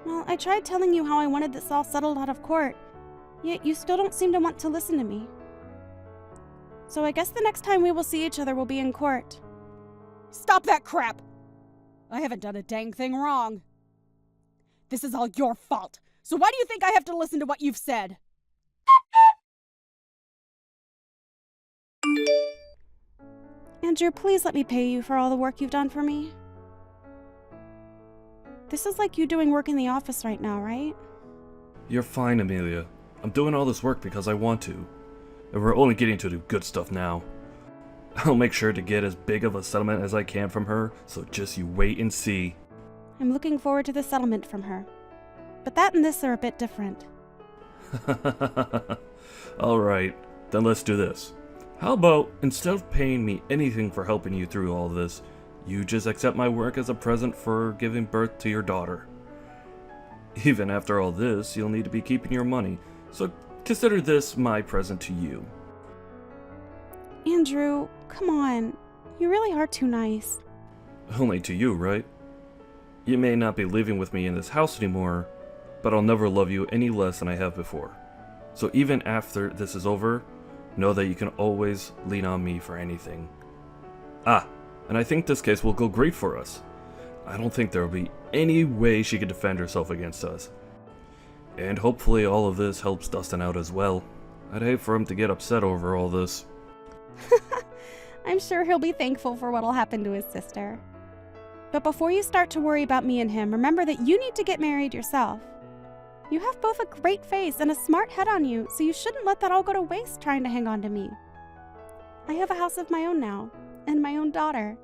Well, I tried telling you how I wanted this all settled out of court, yet you still don't seem to want to listen to me. So I guess the next time we will see each other will be in court. Stop that crap! I haven't done a dang thing wrong. This is all your fault, so why do you think I have to listen to what you've said? Andrew, please let me pay you for all the work you've done for me. This is like you doing work in the office right now, right? You're fine, Amelia. I'm doing all this work because I want to. And we're only getting to the good stuff now. I'll make sure to get as big of a settlement as I can from her, so just you wait and see. I'm looking forward to the settlement from her. But that and this are a bit different. Alright, then let's do this. How about, instead of paying me anything for helping you through all this, you just accept my work as a present for giving birth to your daughter. Even after all this, you'll need to be keeping your money, so consider this my present to you. Andrew, come on. You really are too nice. Only to you, right? You may not be living with me in this house anymore, but I'll never love you any less than I have before. So even after this is over, know that you can always lean on me for anything. Ah, and I think this case will go great for us. I don't think there will be any way she could defend herself against us. And hopefully all of this helps Dustin out as well. I'd hate for him to get upset over all this. I'm sure he'll be thankful for what'll happen to his sister. But before you start to worry about me and him, remember that you need to get married yourself. You have both a great face and a smart head on you, so you shouldn't let that all go to waste trying to hang on to me. I have a house of my own now, and my own daughter.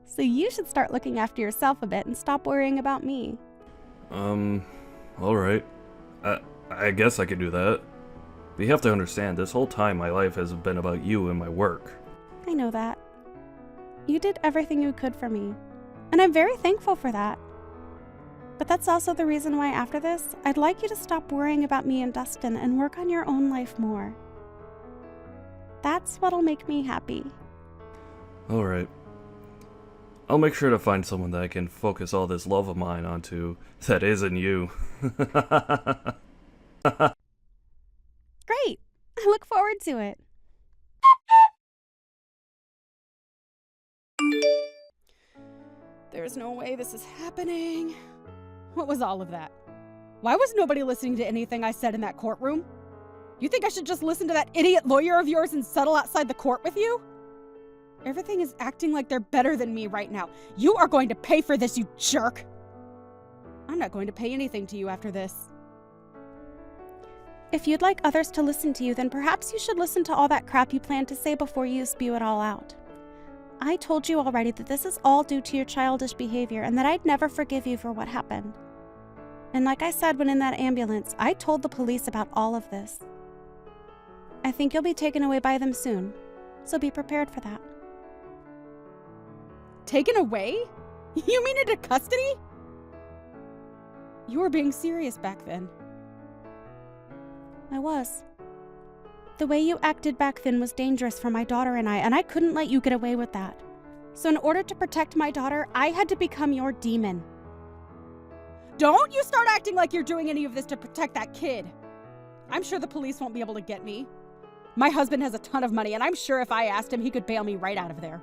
So you should start looking after yourself a bit and stop worrying about me. Alright. I guess I could do that. But you have to understand, this whole time my life has been about you and my work. I know that. You did everything you could for me, and I'm very thankful for that. But that's also the reason why after this, I'd like you to stop worrying about me and Dustin and work on your own life more. That's what'll make me happy. Alright. I'll make sure to find someone that I can focus all this love of mine onto that isn't you. Great! I look forward to it. There's no way this is happening. What was all of that? Why was nobody listening to anything I said in that courtroom? You think I should just listen to that idiot lawyer of yours and settle outside the court with you? Everything is acting like they're better than me right now. You are going to pay for this, you jerk! I'm not going to pay anything to you after this. If you'd like others to listen to you, then perhaps you should listen to all that crap you plan to say before you spew it all out. I told you already that this is all due to your childish behavior and that I'd never forgive you for what happened. And like I said when in that ambulance, I told the police about all of this. I think you'll be taken away by them soon, so be prepared for that. Taken away? You mean into custody? You were being serious back then. I was. The way you acted back then was dangerous for my daughter and I couldn't let you get away with that. So in order to protect my daughter, I had to become your demon. Don't you start acting like you're doing any of this to protect that kid. I'm sure the police won't be able to get me. My husband has a ton of money, and I'm sure if I asked him, he could bail me right out of there.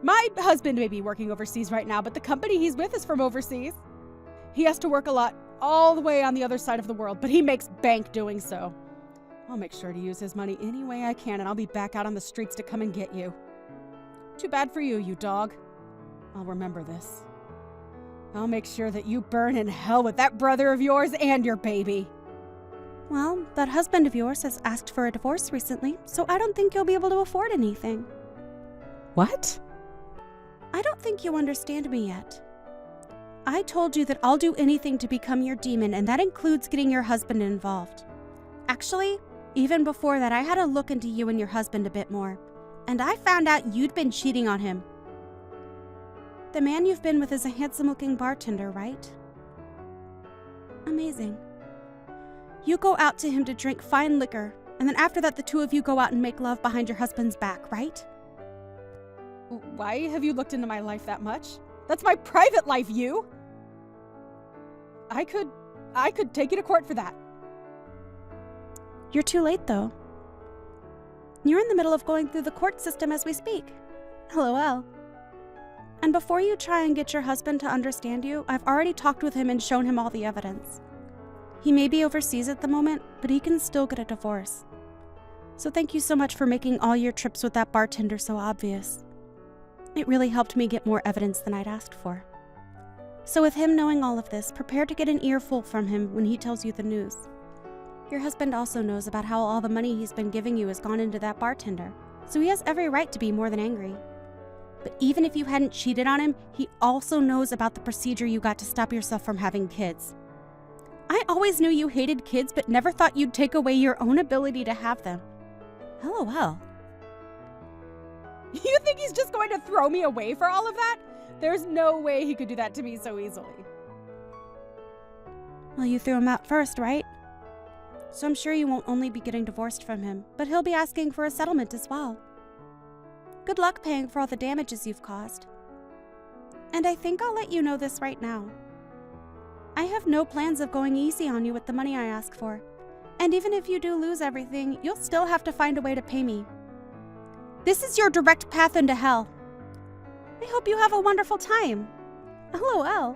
My husband may be working overseas right now, but the company he's with is from overseas. He has to work a lot all the way on the other side of the world, but he makes bank doing so. I'll make sure to use his money any way I can, and I'll be back out on the streets to come and get you. Too bad for you, you dog. I'll remember this. I'll make sure that you burn in hell with that brother of yours and your baby. Well, that husband of yours has asked for a divorce recently, so I don't think you'll be able to afford anything. What? I don't think you understand me yet. I told you that I'll do anything to become your demon, and that includes getting your husband involved. Actually, even before that, I had a look into you and your husband a bit more, and I found out you'd been cheating on him. The man you've been with is a handsome-looking bartender, right? Amazing. You go out to him to drink fine liquor, and then after that the two of you go out and make love behind your husband's back, right? Why have you looked into my life that much? That's my private life, you! I could take you to court for that. You're too late, though. You're in the middle of going through the court system as we speak. LOL. And before you try and get your husband to understand you, I've already talked with him and shown him all the evidence. He may be overseas at the moment, but he can still get a divorce. So thank you so much for making all your trips with that bartender so obvious. It really helped me get more evidence than I'd asked for. So with him knowing all of this, prepare to get an earful from him when he tells you the news. Your husband also knows about how all the money he's been giving you has gone into that bartender, so he has every right to be more than angry. But even if you hadn't cheated on him, he also knows about the procedure you got to stop yourself from having kids. I always knew you hated kids, but never thought you'd take away your own ability to have them. LOL. You think he's just going to throw me away for all of that? There's no way he could do that to me so easily. Well, you threw him out first, right? So I'm sure you won't only be getting divorced from him, but he'll be asking for a settlement as well. Good luck paying for all the damages you've caused. And I think I'll let you know this right now. I have no plans of going easy on you with the money I ask for. And even if you do lose everything, you'll still have to find a way to pay me. This is your direct path into hell. I hope you have a wonderful time. LOL.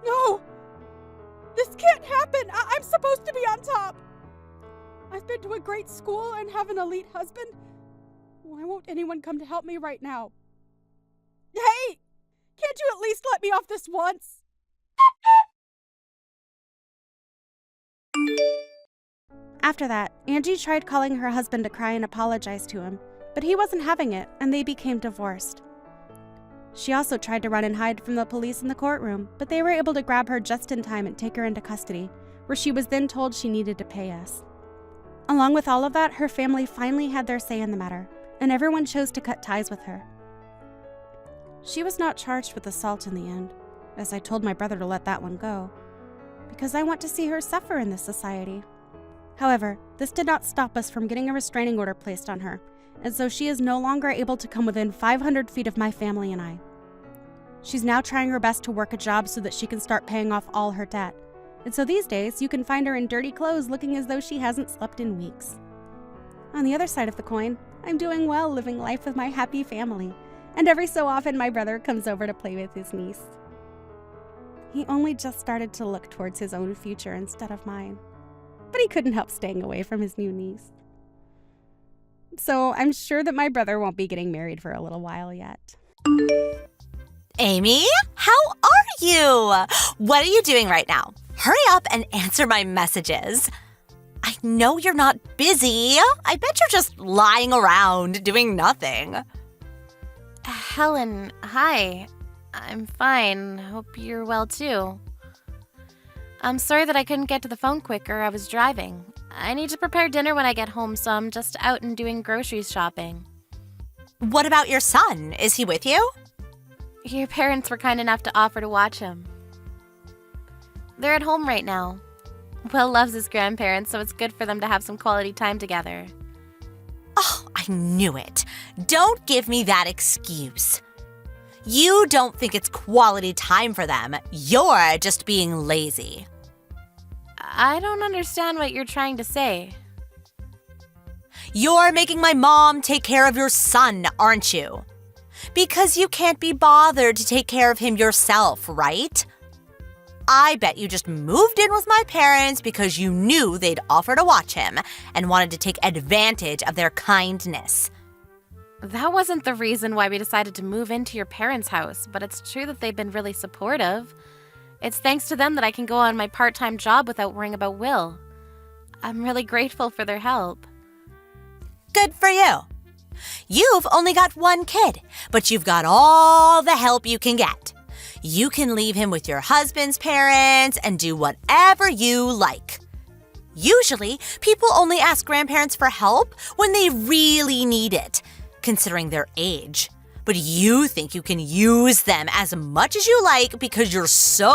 No! This can't happen! I'm supposed to be on top! I've been to a great school and have an elite husband. Why won't anyone come to help me right now? Hey! Can't you at least let me off this once? After that, Angie tried calling her husband to cry and apologize to him, but he wasn't having it, and they became divorced. She also tried to run and hide from the police in the courtroom, but they were able to grab her just in time and take her into custody, where she was then told she needed to pay us. Along with all of that, her family finally had their say in the matter, and everyone chose to cut ties with her. She was not charged with assault in the end, as I told my brother to let that one go, because I want to see her suffer in this society. However, this did not stop us from getting a restraining order placed on her, and so she is no longer able to come within 500 feet of my family and I. She's now trying her best to work a job so that she can start paying off all her debt, and so these days you can find her in dirty clothes looking as though she hasn't slept in weeks. On the other side of the coin, I'm doing well living life with my happy family, and every so often my brother comes over to play with his niece. He only just started to look towards his own future instead of mine, but he couldn't help staying away from his new niece. So I'm sure that my brother won't be getting married for a little while yet. Amy, how are you? What are you doing right now? Hurry up and answer my messages. I know you're not busy. I bet you're just lying around doing nothing. Helen, hi. I'm fine. Hope you're well too. I'm sorry that I couldn't get to the phone quicker. I was driving. I need to prepare dinner when I get home, so I'm just out and doing groceries shopping. What about your son? Is he with you? Your parents were kind enough to offer to watch him. They're at home right now. Will loves his grandparents, so it's good for them to have some quality time together. Oh, I knew it. Don't give me that excuse. You don't think it's quality time for them. You're just being lazy. I don't understand what you're trying to say. You're making my mom take care of your son, aren't you? Because you can't be bothered to take care of him yourself, right? I bet you just moved in with my parents because you knew they'd offer to watch him and wanted to take advantage of their kindness. That wasn't the reason why we decided to move into your parents' house, but it's true that they've been really supportive. It's thanks to them that I can go on my part-time job without worrying about Will. I'm really grateful for their help. Good for you. You've only got one kid, but you've got all the help you can get. You can leave him with your husband's parents and do whatever you like. Usually, people only ask grandparents for help when they really need it, considering their age. But you think you can use them as much as you like because you're so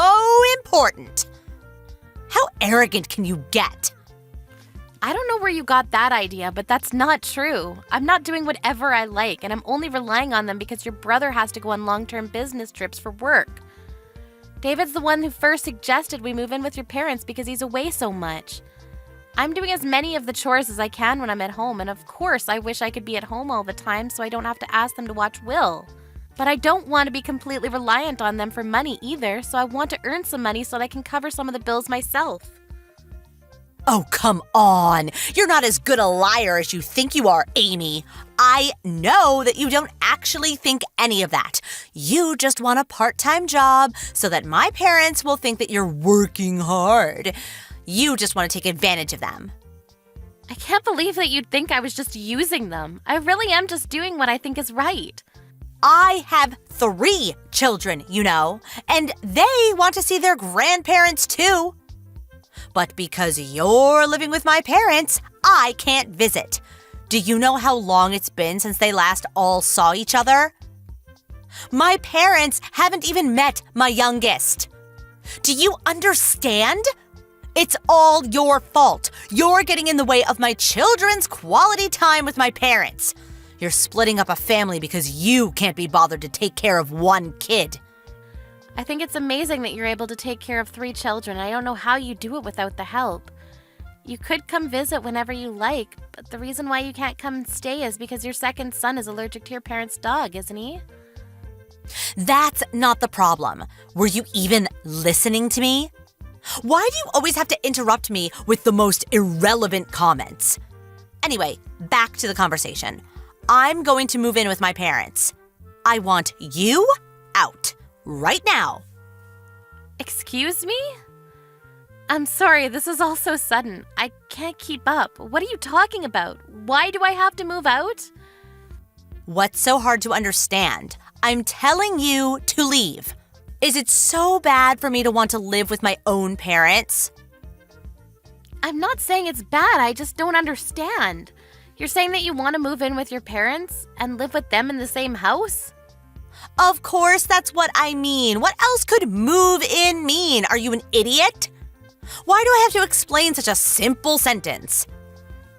important. How arrogant can you get? I don't know where you got that idea, but that's not true. I'm not doing whatever I like, and I'm only relying on them because your brother has to go on long-term business trips for work. David's the one who first suggested we move in with your parents because he's away so much. I'm doing as many of the chores as I can when I'm at home, and of course I wish I could be at home all the time so I don't have to ask them to watch Will. But I don't want to be completely reliant on them for money either, so I want to earn some money so that I can cover some of the bills myself. Oh, come on. You're not as good a liar as you think you are, Amy. I know that you don't actually think any of that. You just want a part-time job so that my parents will think that you're working hard. You just want to take advantage of them. I can't believe that you'd think I was just using them. I really am just doing what I think is right. I have 3 children, you know, and they want to see their grandparents too. But because you're living with my parents, I can't visit. Do you know how long it's been since they last all saw each other? My parents haven't even met my youngest. Do you understand? It's all your fault. You're getting in the way of my children's quality time with my parents. You're splitting up a family because you can't be bothered to take care of one kid. I think it's amazing that you're able to take care of 3 children. I don't know how you do it without the help. You could come visit whenever you like, but the reason why you can't come and stay is because your second son is allergic to your parents' dog, isn't he? That's not the problem. Were you even listening to me? Why do you always have to interrupt me with the most irrelevant comments? Anyway, back to the conversation. I'm going to move in with my parents. I want you out right now. Excuse me? I'm sorry, this is all so sudden. I can't keep up. What are you talking about? Why do I have to move out? What's so hard to understand? I'm telling you to leave. Is it so bad for me to want to live with my own parents? I'm not saying it's bad, I just don't understand. You're saying that you want to move in with your parents and live with them in the same house? Of course, that's what I mean. What else could move in mean? Are you an idiot? Why do I have to explain such a simple sentence?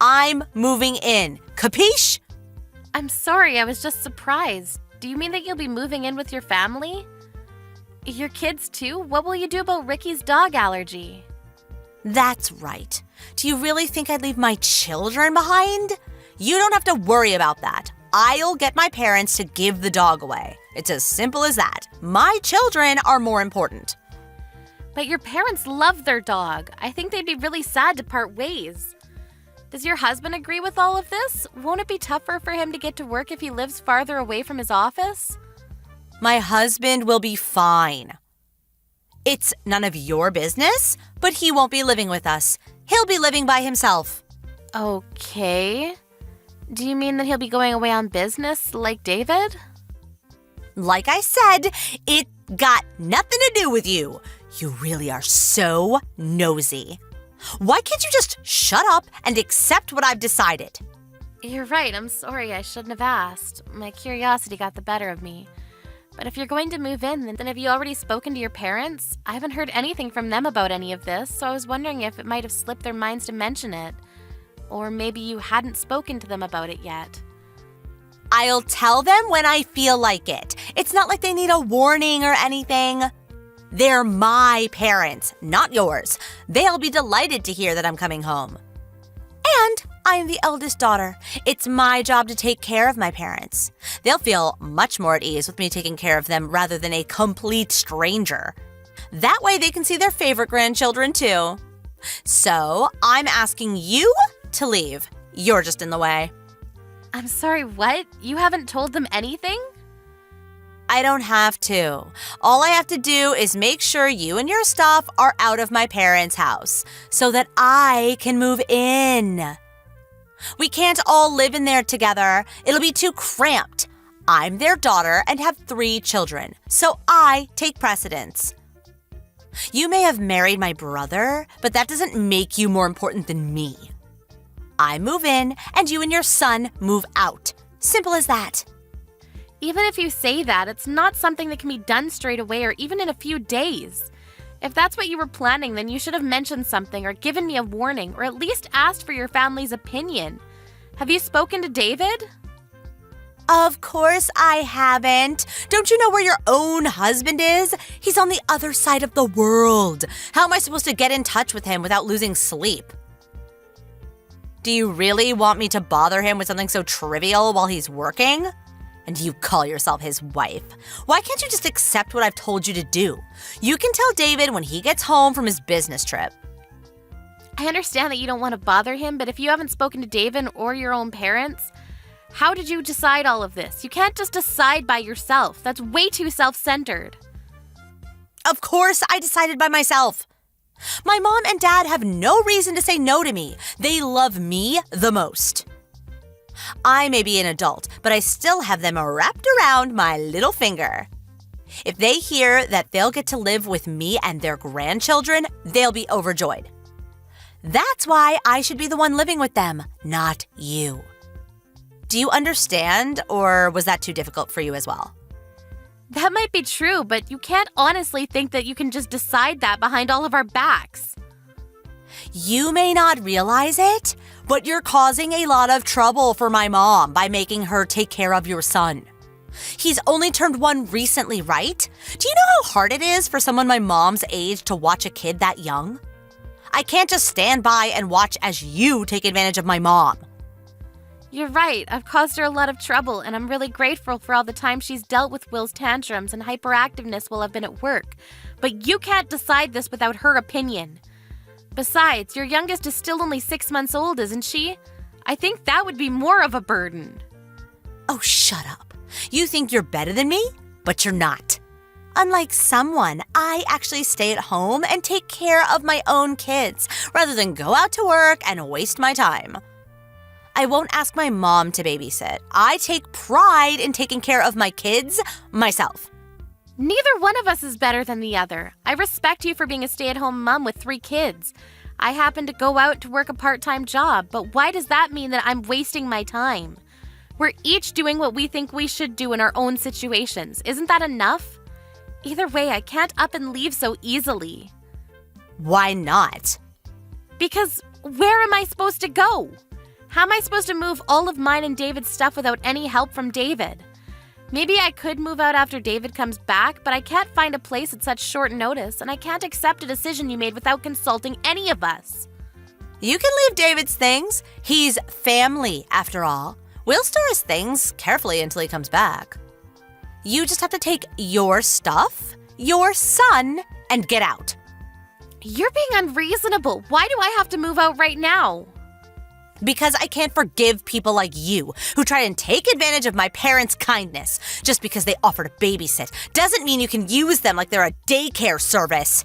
I'm moving in. Capiche? I'm sorry, I was just surprised. Do you mean that you'll be moving in with your family? Your kids too? What will you do about Ricky's dog allergy? That's right. Do you really think I'd leave my children behind? You don't have to worry about that. I'll get my parents to give the dog away. It's as simple as that. My children are more important. But your parents love their dog. I think they'd be really sad to part ways. Does your husband agree with all of this? Won't it be tougher for him to get to work if he lives farther away from his office? My husband will be fine. It's none of your business, but he won't be living with us. He'll be living by himself. Okay. Do you mean that he'll be going away on business like David? Like I said, it got nothing to do with you. You really are so nosy. Why can't you just shut up and accept what I've decided? You're right, I'm sorry, I shouldn't have asked. My curiosity got the better of me. But if you're going to move in, then have you already spoken to your parents? I haven't heard anything from them about any of this, so I was wondering if it might have slipped their minds to mention it. Or maybe you hadn't spoken to them about it yet. I'll tell them when I feel like it. It's not like they need a warning or anything. They're my parents, not yours. They'll be delighted to hear that I'm coming home. And I'm the eldest daughter. It's my job to take care of my parents. They'll feel much more at ease with me taking care of them rather than a complete stranger. That way they can see their favorite grandchildren too. So I'm asking you to leave. You're just in the way. I'm sorry, what? You haven't told them anything? I don't have to. All I have to do is make sure you and your stuff are out of my parents' house so that I can move in. We can't all live in there together. It'll be too cramped. I'm their daughter and have 3 children, so I take precedence. You may have married my brother, but that doesn't make you more important than me. I move in and you and your son move out. Simple as that. Even if you say that, it's not something that can be done straight away or even in a few days. If that's what you were planning, then you should have mentioned something or given me a warning or at least asked for your family's opinion. Have you spoken to David? Of course I haven't. Don't you know where your own husband is? He's on the other side of the world. How am I supposed to get in touch with him without losing sleep? Do you really want me to bother him with something so trivial while he's working? And you call yourself his wife. Why can't you just accept what I've told you to do? You can tell David when he gets home from his business trip. I understand that you don't want to bother him, but if you haven't spoken to David or your own parents, how did you decide all of this? You can't just decide by yourself. That's way too self-centered. Of course I decided by myself. My mom and dad have no reason to say no to me. They love me the most. I may be an adult, but I still have them wrapped around my little finger. If they hear that they'll get to live with me and their grandchildren, they'll be overjoyed. That's why I should be the one living with them, not you. Do you understand, or was that too difficult for you as well? That might be true, but you can't honestly think that you can just decide that behind all of our backs. You may not realize it, but you're causing a lot of trouble for my mom by making her take care of your son. He's only turned 1 recently, right? Do you know how hard it is for someone my mom's age to watch a kid that young? I can't just stand by and watch as you take advantage of my mom. You're right, I've caused her a lot of trouble, and I'm really grateful for all the time she's dealt with Will's tantrums and hyperactiveness while I've been at work. But you can't decide this without her opinion. Besides, your youngest is still only 6 months old, isn't she? I think that would be more of a burden. Oh, shut up. You think you're better than me, but you're not. Unlike someone, I actually stay at home and take care of my own kids rather than go out to work and waste my time. I won't ask my mom to babysit. I take pride in taking care of my kids myself. Neither one of us is better than the other. I respect you for being a stay-at-home mom with 3 kids. I happen to go out to work a part-time job, but why does that mean that I'm wasting my time? We're each doing what we think we should do in our own situations. Isn't that enough? Either way, I can't up and leave so easily. Why not? Because where am I supposed to go? How am I supposed to move all of mine and David's stuff without any help from David? Maybe I could move out after David comes back, but I can't find a place at such short notice, and I can't accept a decision you made without consulting any of us. You can leave David's things. He's family, after all. We'll store his things carefully until he comes back. You just have to take your stuff, your son, and get out. You're being unreasonable. Why do I have to move out right now? Because I can't forgive people like you who try and take advantage of my parents' kindness just because they offer to babysit. Doesn't mean you can use them like they're a daycare service.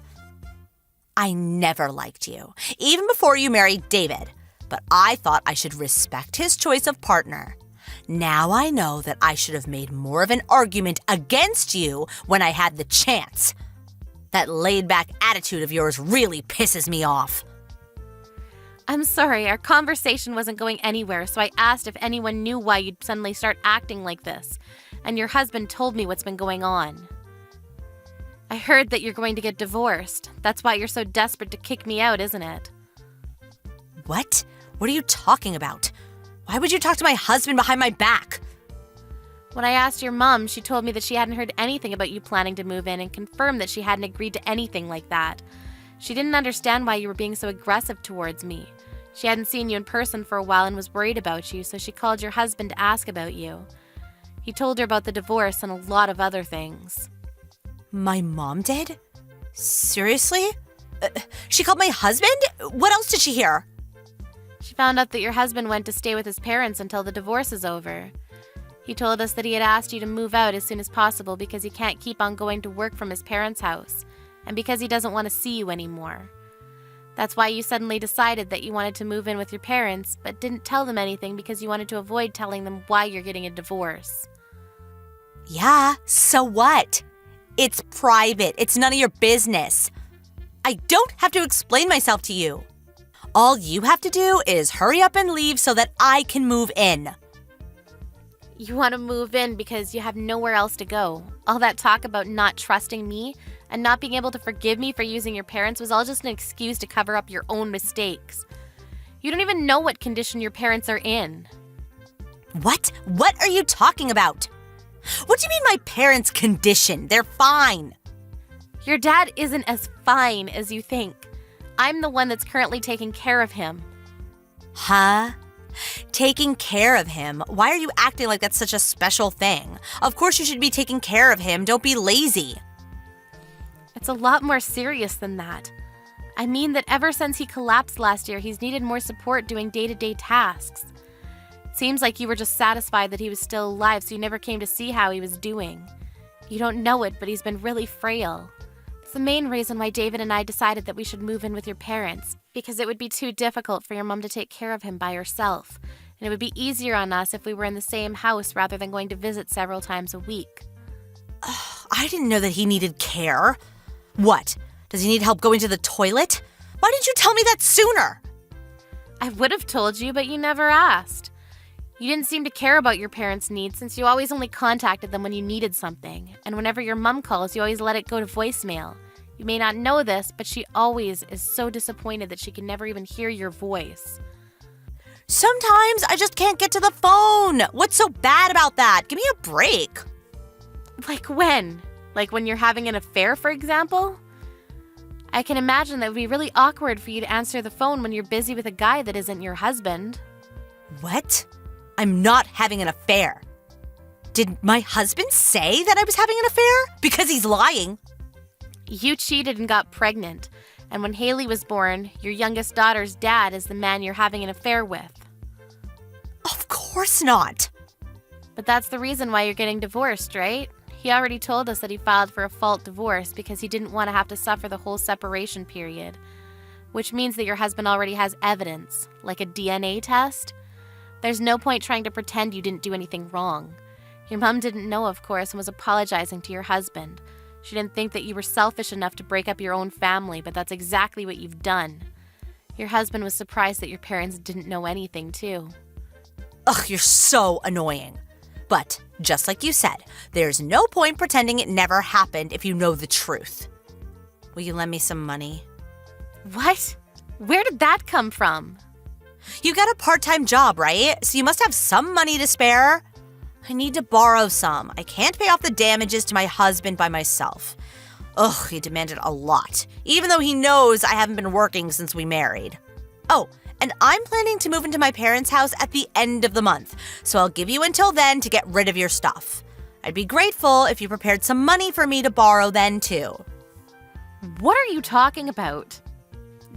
I never liked you, even before you married David, but I thought I should respect his choice of partner. Now I know that I should have made more of an argument against you when I had the chance. That laid-back attitude of yours really pisses me off. I'm sorry, our conversation wasn't going anywhere, so I asked if anyone knew why you'd suddenly start acting like this, and your husband told me what's been going on. I heard that you're going to get divorced. That's why you're so desperate to kick me out, isn't it? What? What are you talking about? Why would you talk to my husband behind my back? When I asked your mom, she told me that she hadn't heard anything about you planning to move in and confirmed that she hadn't agreed to anything like that. She didn't understand why you were being so aggressive towards me. She hadn't seen you in person for a while and was worried about you, so she called your husband to ask about you. He told her about the divorce and a lot of other things. My mom did? Seriously? She called my husband? What else did she hear? She found out that your husband went to stay with his parents until the divorce is over. He told us that he had asked you to move out as soon as possible because he can't keep on going to work from his parents' house, and because he doesn't want to see you anymore. That's why you suddenly decided that you wanted to move in with your parents, but didn't tell them anything because you wanted to avoid telling them why you're getting a divorce. Yeah, so what? It's private. It's none of your business. I don't have to explain myself to you. All you have to do is hurry up and leave so that I can move in. You want to move in because you have nowhere else to go. All that talk about not trusting me and not being able to forgive me for using your parents was all just an excuse to cover up your own mistakes. You don't even know what condition your parents are in. What? What are you talking about? What do you mean my parents' condition? They're fine. Your dad isn't as fine as you think. I'm the one that's currently taking care of him. Huh? Taking care of him? Why are you acting like that's such a special thing? Of course you should be taking care of him. Don't be lazy. It's a lot more serious than that. I mean that ever since he collapsed last year, he's needed more support doing day-to-day tasks. It seems like you were just satisfied that he was still alive, so you never came to see how he was doing. You don't know it, but he's been really frail. It's the main reason why David and I decided that we should move in with your parents, because it would be too difficult for your mom to take care of him by herself, and it would be easier on us if we were in the same house rather than going to visit several times a week. I didn't know that he needed care. What? Does he need help going to the toilet? Why didn't you tell me that sooner? I would have told you, but you never asked. You didn't seem to care about your parents' needs since you always only contacted them when you needed something. And whenever your mom calls, you always let it go to voicemail. You may not know this, but she always is so disappointed that she can never even hear your voice. Sometimes I just can't get to the phone. What's so bad about that? Give me a break. Like when? Like when you're having an affair, for example? I can imagine that it would be really awkward for you to answer the phone when you're busy with a guy that isn't your husband. What? I'm not having an affair. Did my husband say that I was having an affair? Because he's lying. You cheated and got pregnant. And when Haley was born, your youngest daughter's dad is the man you're having an affair with. Of course not. But that's the reason why you're getting divorced, right? He already told us that he filed for a fault divorce because he didn't want to have to suffer the whole separation period. Which means that your husband already has evidence, like a DNA test. There's no point trying to pretend you didn't do anything wrong. Your mom didn't know, of course, and was apologizing to your husband. She didn't think that you were selfish enough to break up your own family, but that's exactly what you've done. Your husband was surprised that your parents didn't know anything, too. Ugh, you're so annoying. But, just like you said, there's no point pretending it never happened if you know the truth. Will you lend me some money? What? Where did that come from? You got a part-time job, right? So you must have some money to spare. I need to borrow some. I can't pay off the damages to my husband by myself. Ugh, he demanded a lot, even though he knows I haven't been working since we married. Oh, and I'm planning to move into my parents' house at the end of the month, so I'll give you until then to get rid of your stuff. I'd be grateful if you prepared some money for me to borrow then, too. What are you talking about?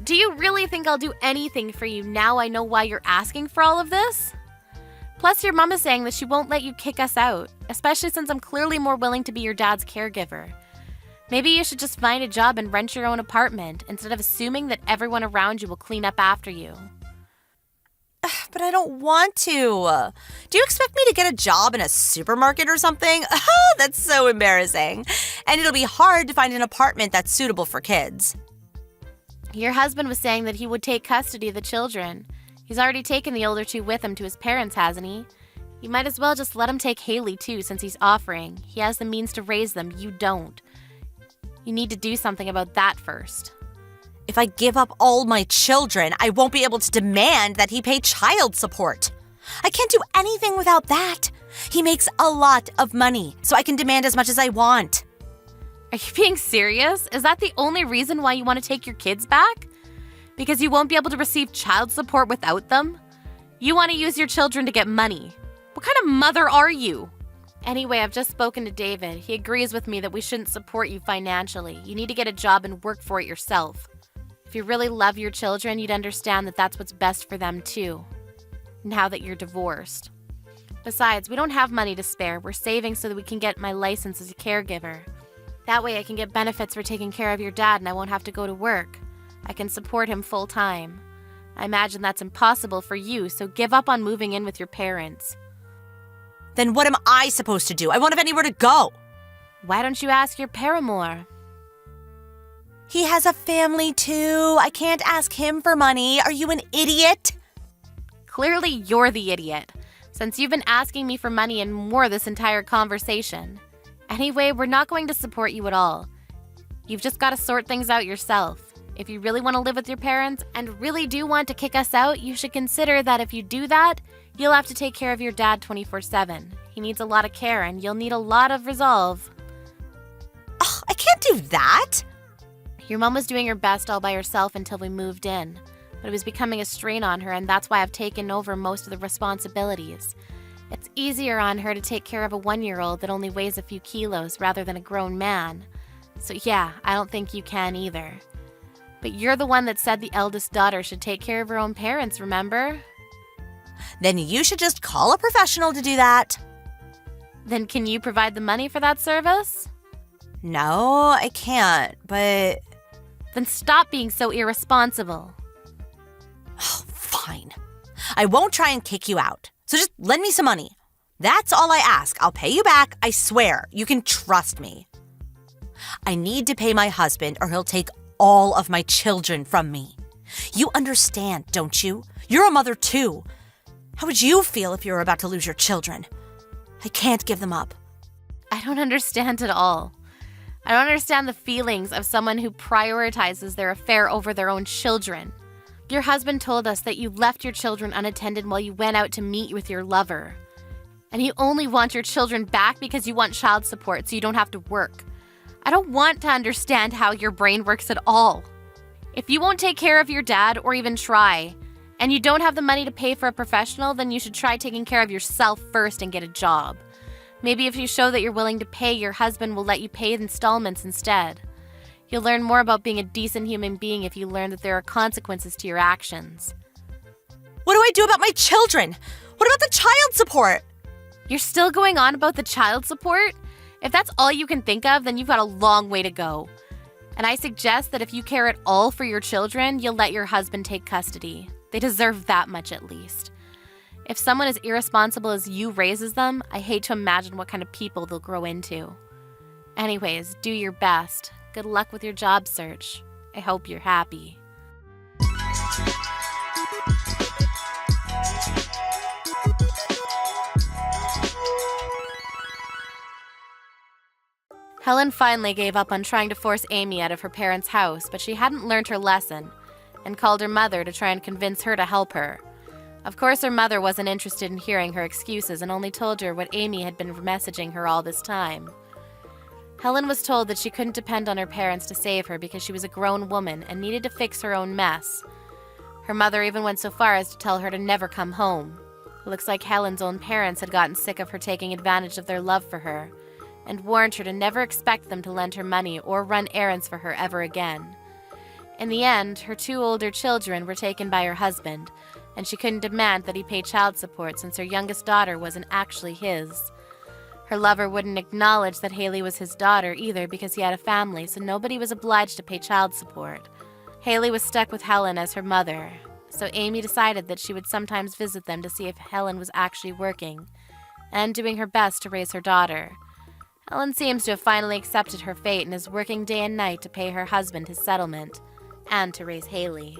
Do you really think I'll do anything for you now I know why you're asking for all of this? Plus, your mom is saying that she won't let you kick us out, especially since I'm clearly more willing to be your dad's caregiver. Maybe you should just find a job and rent your own apartment instead of assuming that everyone around you will clean up after you. But I don't want to. Do you expect me to get a job in a supermarket or something? That's so embarrassing. And it'll be hard to find an apartment that's suitable for kids. Your husband was saying that he would take custody of the children. He's already taken the older two with him to his parents, hasn't he? You might as well just let him take Haley too, since he's offering. He has the means to raise them, you don't. You need to do something about that first. If I give up all my children, I won't be able to demand that he pay child support. I can't do anything without that. He makes a lot of money, so I can demand as much as I want. Are you being serious? Is that the only reason why you want to take your kids back? Because you won't be able to receive child support without them? You want to use your children to get money. What kind of mother are you? Anyway, I've just spoken to David. He agrees with me that we shouldn't support you financially. You need to get a job and work for it yourself. If you really love your children, you'd understand that that's what's best for them too, now that you're divorced. Besides, we don't have money to spare. We're saving so that we can get my license as a caregiver. That way I can get benefits for taking care of your dad and I won't have to go to work. I can support him full time. I imagine that's impossible for you, so give up on moving in with your parents. Then what am I supposed to do? I won't have anywhere to go. Why don't you ask your paramour? He has a family too. I can't ask him for money. Are you an idiot? Clearly you're the idiot, since you've been asking me for money and more this entire conversation. Anyway, we're not going to support you at all. You've just got to sort things out yourself. If you really want to live with your parents and really do want to kick us out, you should consider that if you do that, you'll have to take care of your dad 24/7. He needs a lot of care and you'll need a lot of resolve. Ugh, I can't do that. Your mom was doing her best all by herself until we moved in, but it was becoming a strain on her, and that's why I've taken over most of the responsibilities. It's easier on her to take care of a 1-year-old that only weighs a few kilos rather than a grown man. So yeah, I don't think you can either. But you're the one that said the eldest daughter should take care of her own parents, remember? Then you should just call a professional to do that. Then can you provide the money for that service? No, I can't, but... Then stop being so irresponsible. Oh, fine. I won't try and kick you out. So just lend me some money. That's all I ask. I'll pay you back, I swear. You can trust me. I need to pay my husband or he'll take all of my children from me. You understand, don't you? You're a mother too. How would you feel if you were about to lose your children? I can't give them up. I don't understand at all. I don't understand the feelings of someone who prioritizes their affair over their own children. Your husband told us that you left your children unattended while you went out to meet with your lover. And you only want your children back because you want child support so you don't have to work. I don't want to understand how your brain works at all. If you won't take care of your dad or even try, and you don't have the money to pay for a professional, then you should try taking care of yourself first and get a job. Maybe if you show that you're willing to pay, your husband will let you pay installments instead. You'll learn more about being a decent human being if you learn that there are consequences to your actions. What do I do about my children? What about the child support? You're still going on about the child support? If that's all you can think of, then you've got a long way to go. And I suggest that if you care at all for your children, you'll let your husband take custody. They deserve that much at least. If someone as irresponsible as you raises them, I hate to imagine what kind of people they'll grow into. Anyways, do your best. Good luck with your job search. I hope you're happy. Helen finally gave up on trying to force Amy out of her parents' house, but she hadn't learned her lesson and called her mother to try and convince her to help her. Of course, her mother wasn't interested in hearing her excuses and only told her what Amy had been messaging her all this time. Helen was told that she couldn't depend on her parents to save her because she was a grown woman and needed to fix her own mess. Her mother even went so far as to tell her to never come home. It looks like Helen's own parents had gotten sick of her taking advantage of their love for her and warned her to never expect them to lend her money or run errands for her ever again. In the end, her 2 older children were taken by her husband, and she couldn't demand that he pay child support since her youngest daughter wasn't actually his. Her lover wouldn't acknowledge that Haley was his daughter either because he had a family, so nobody was obliged to pay child support. Haley was stuck with Helen as her mother, so Amy decided that she would sometimes visit them to see if Helen was actually working and doing her best to raise her daughter. Helen seems to have finally accepted her fate and is working day and night to pay her husband his settlement and to raise Haley.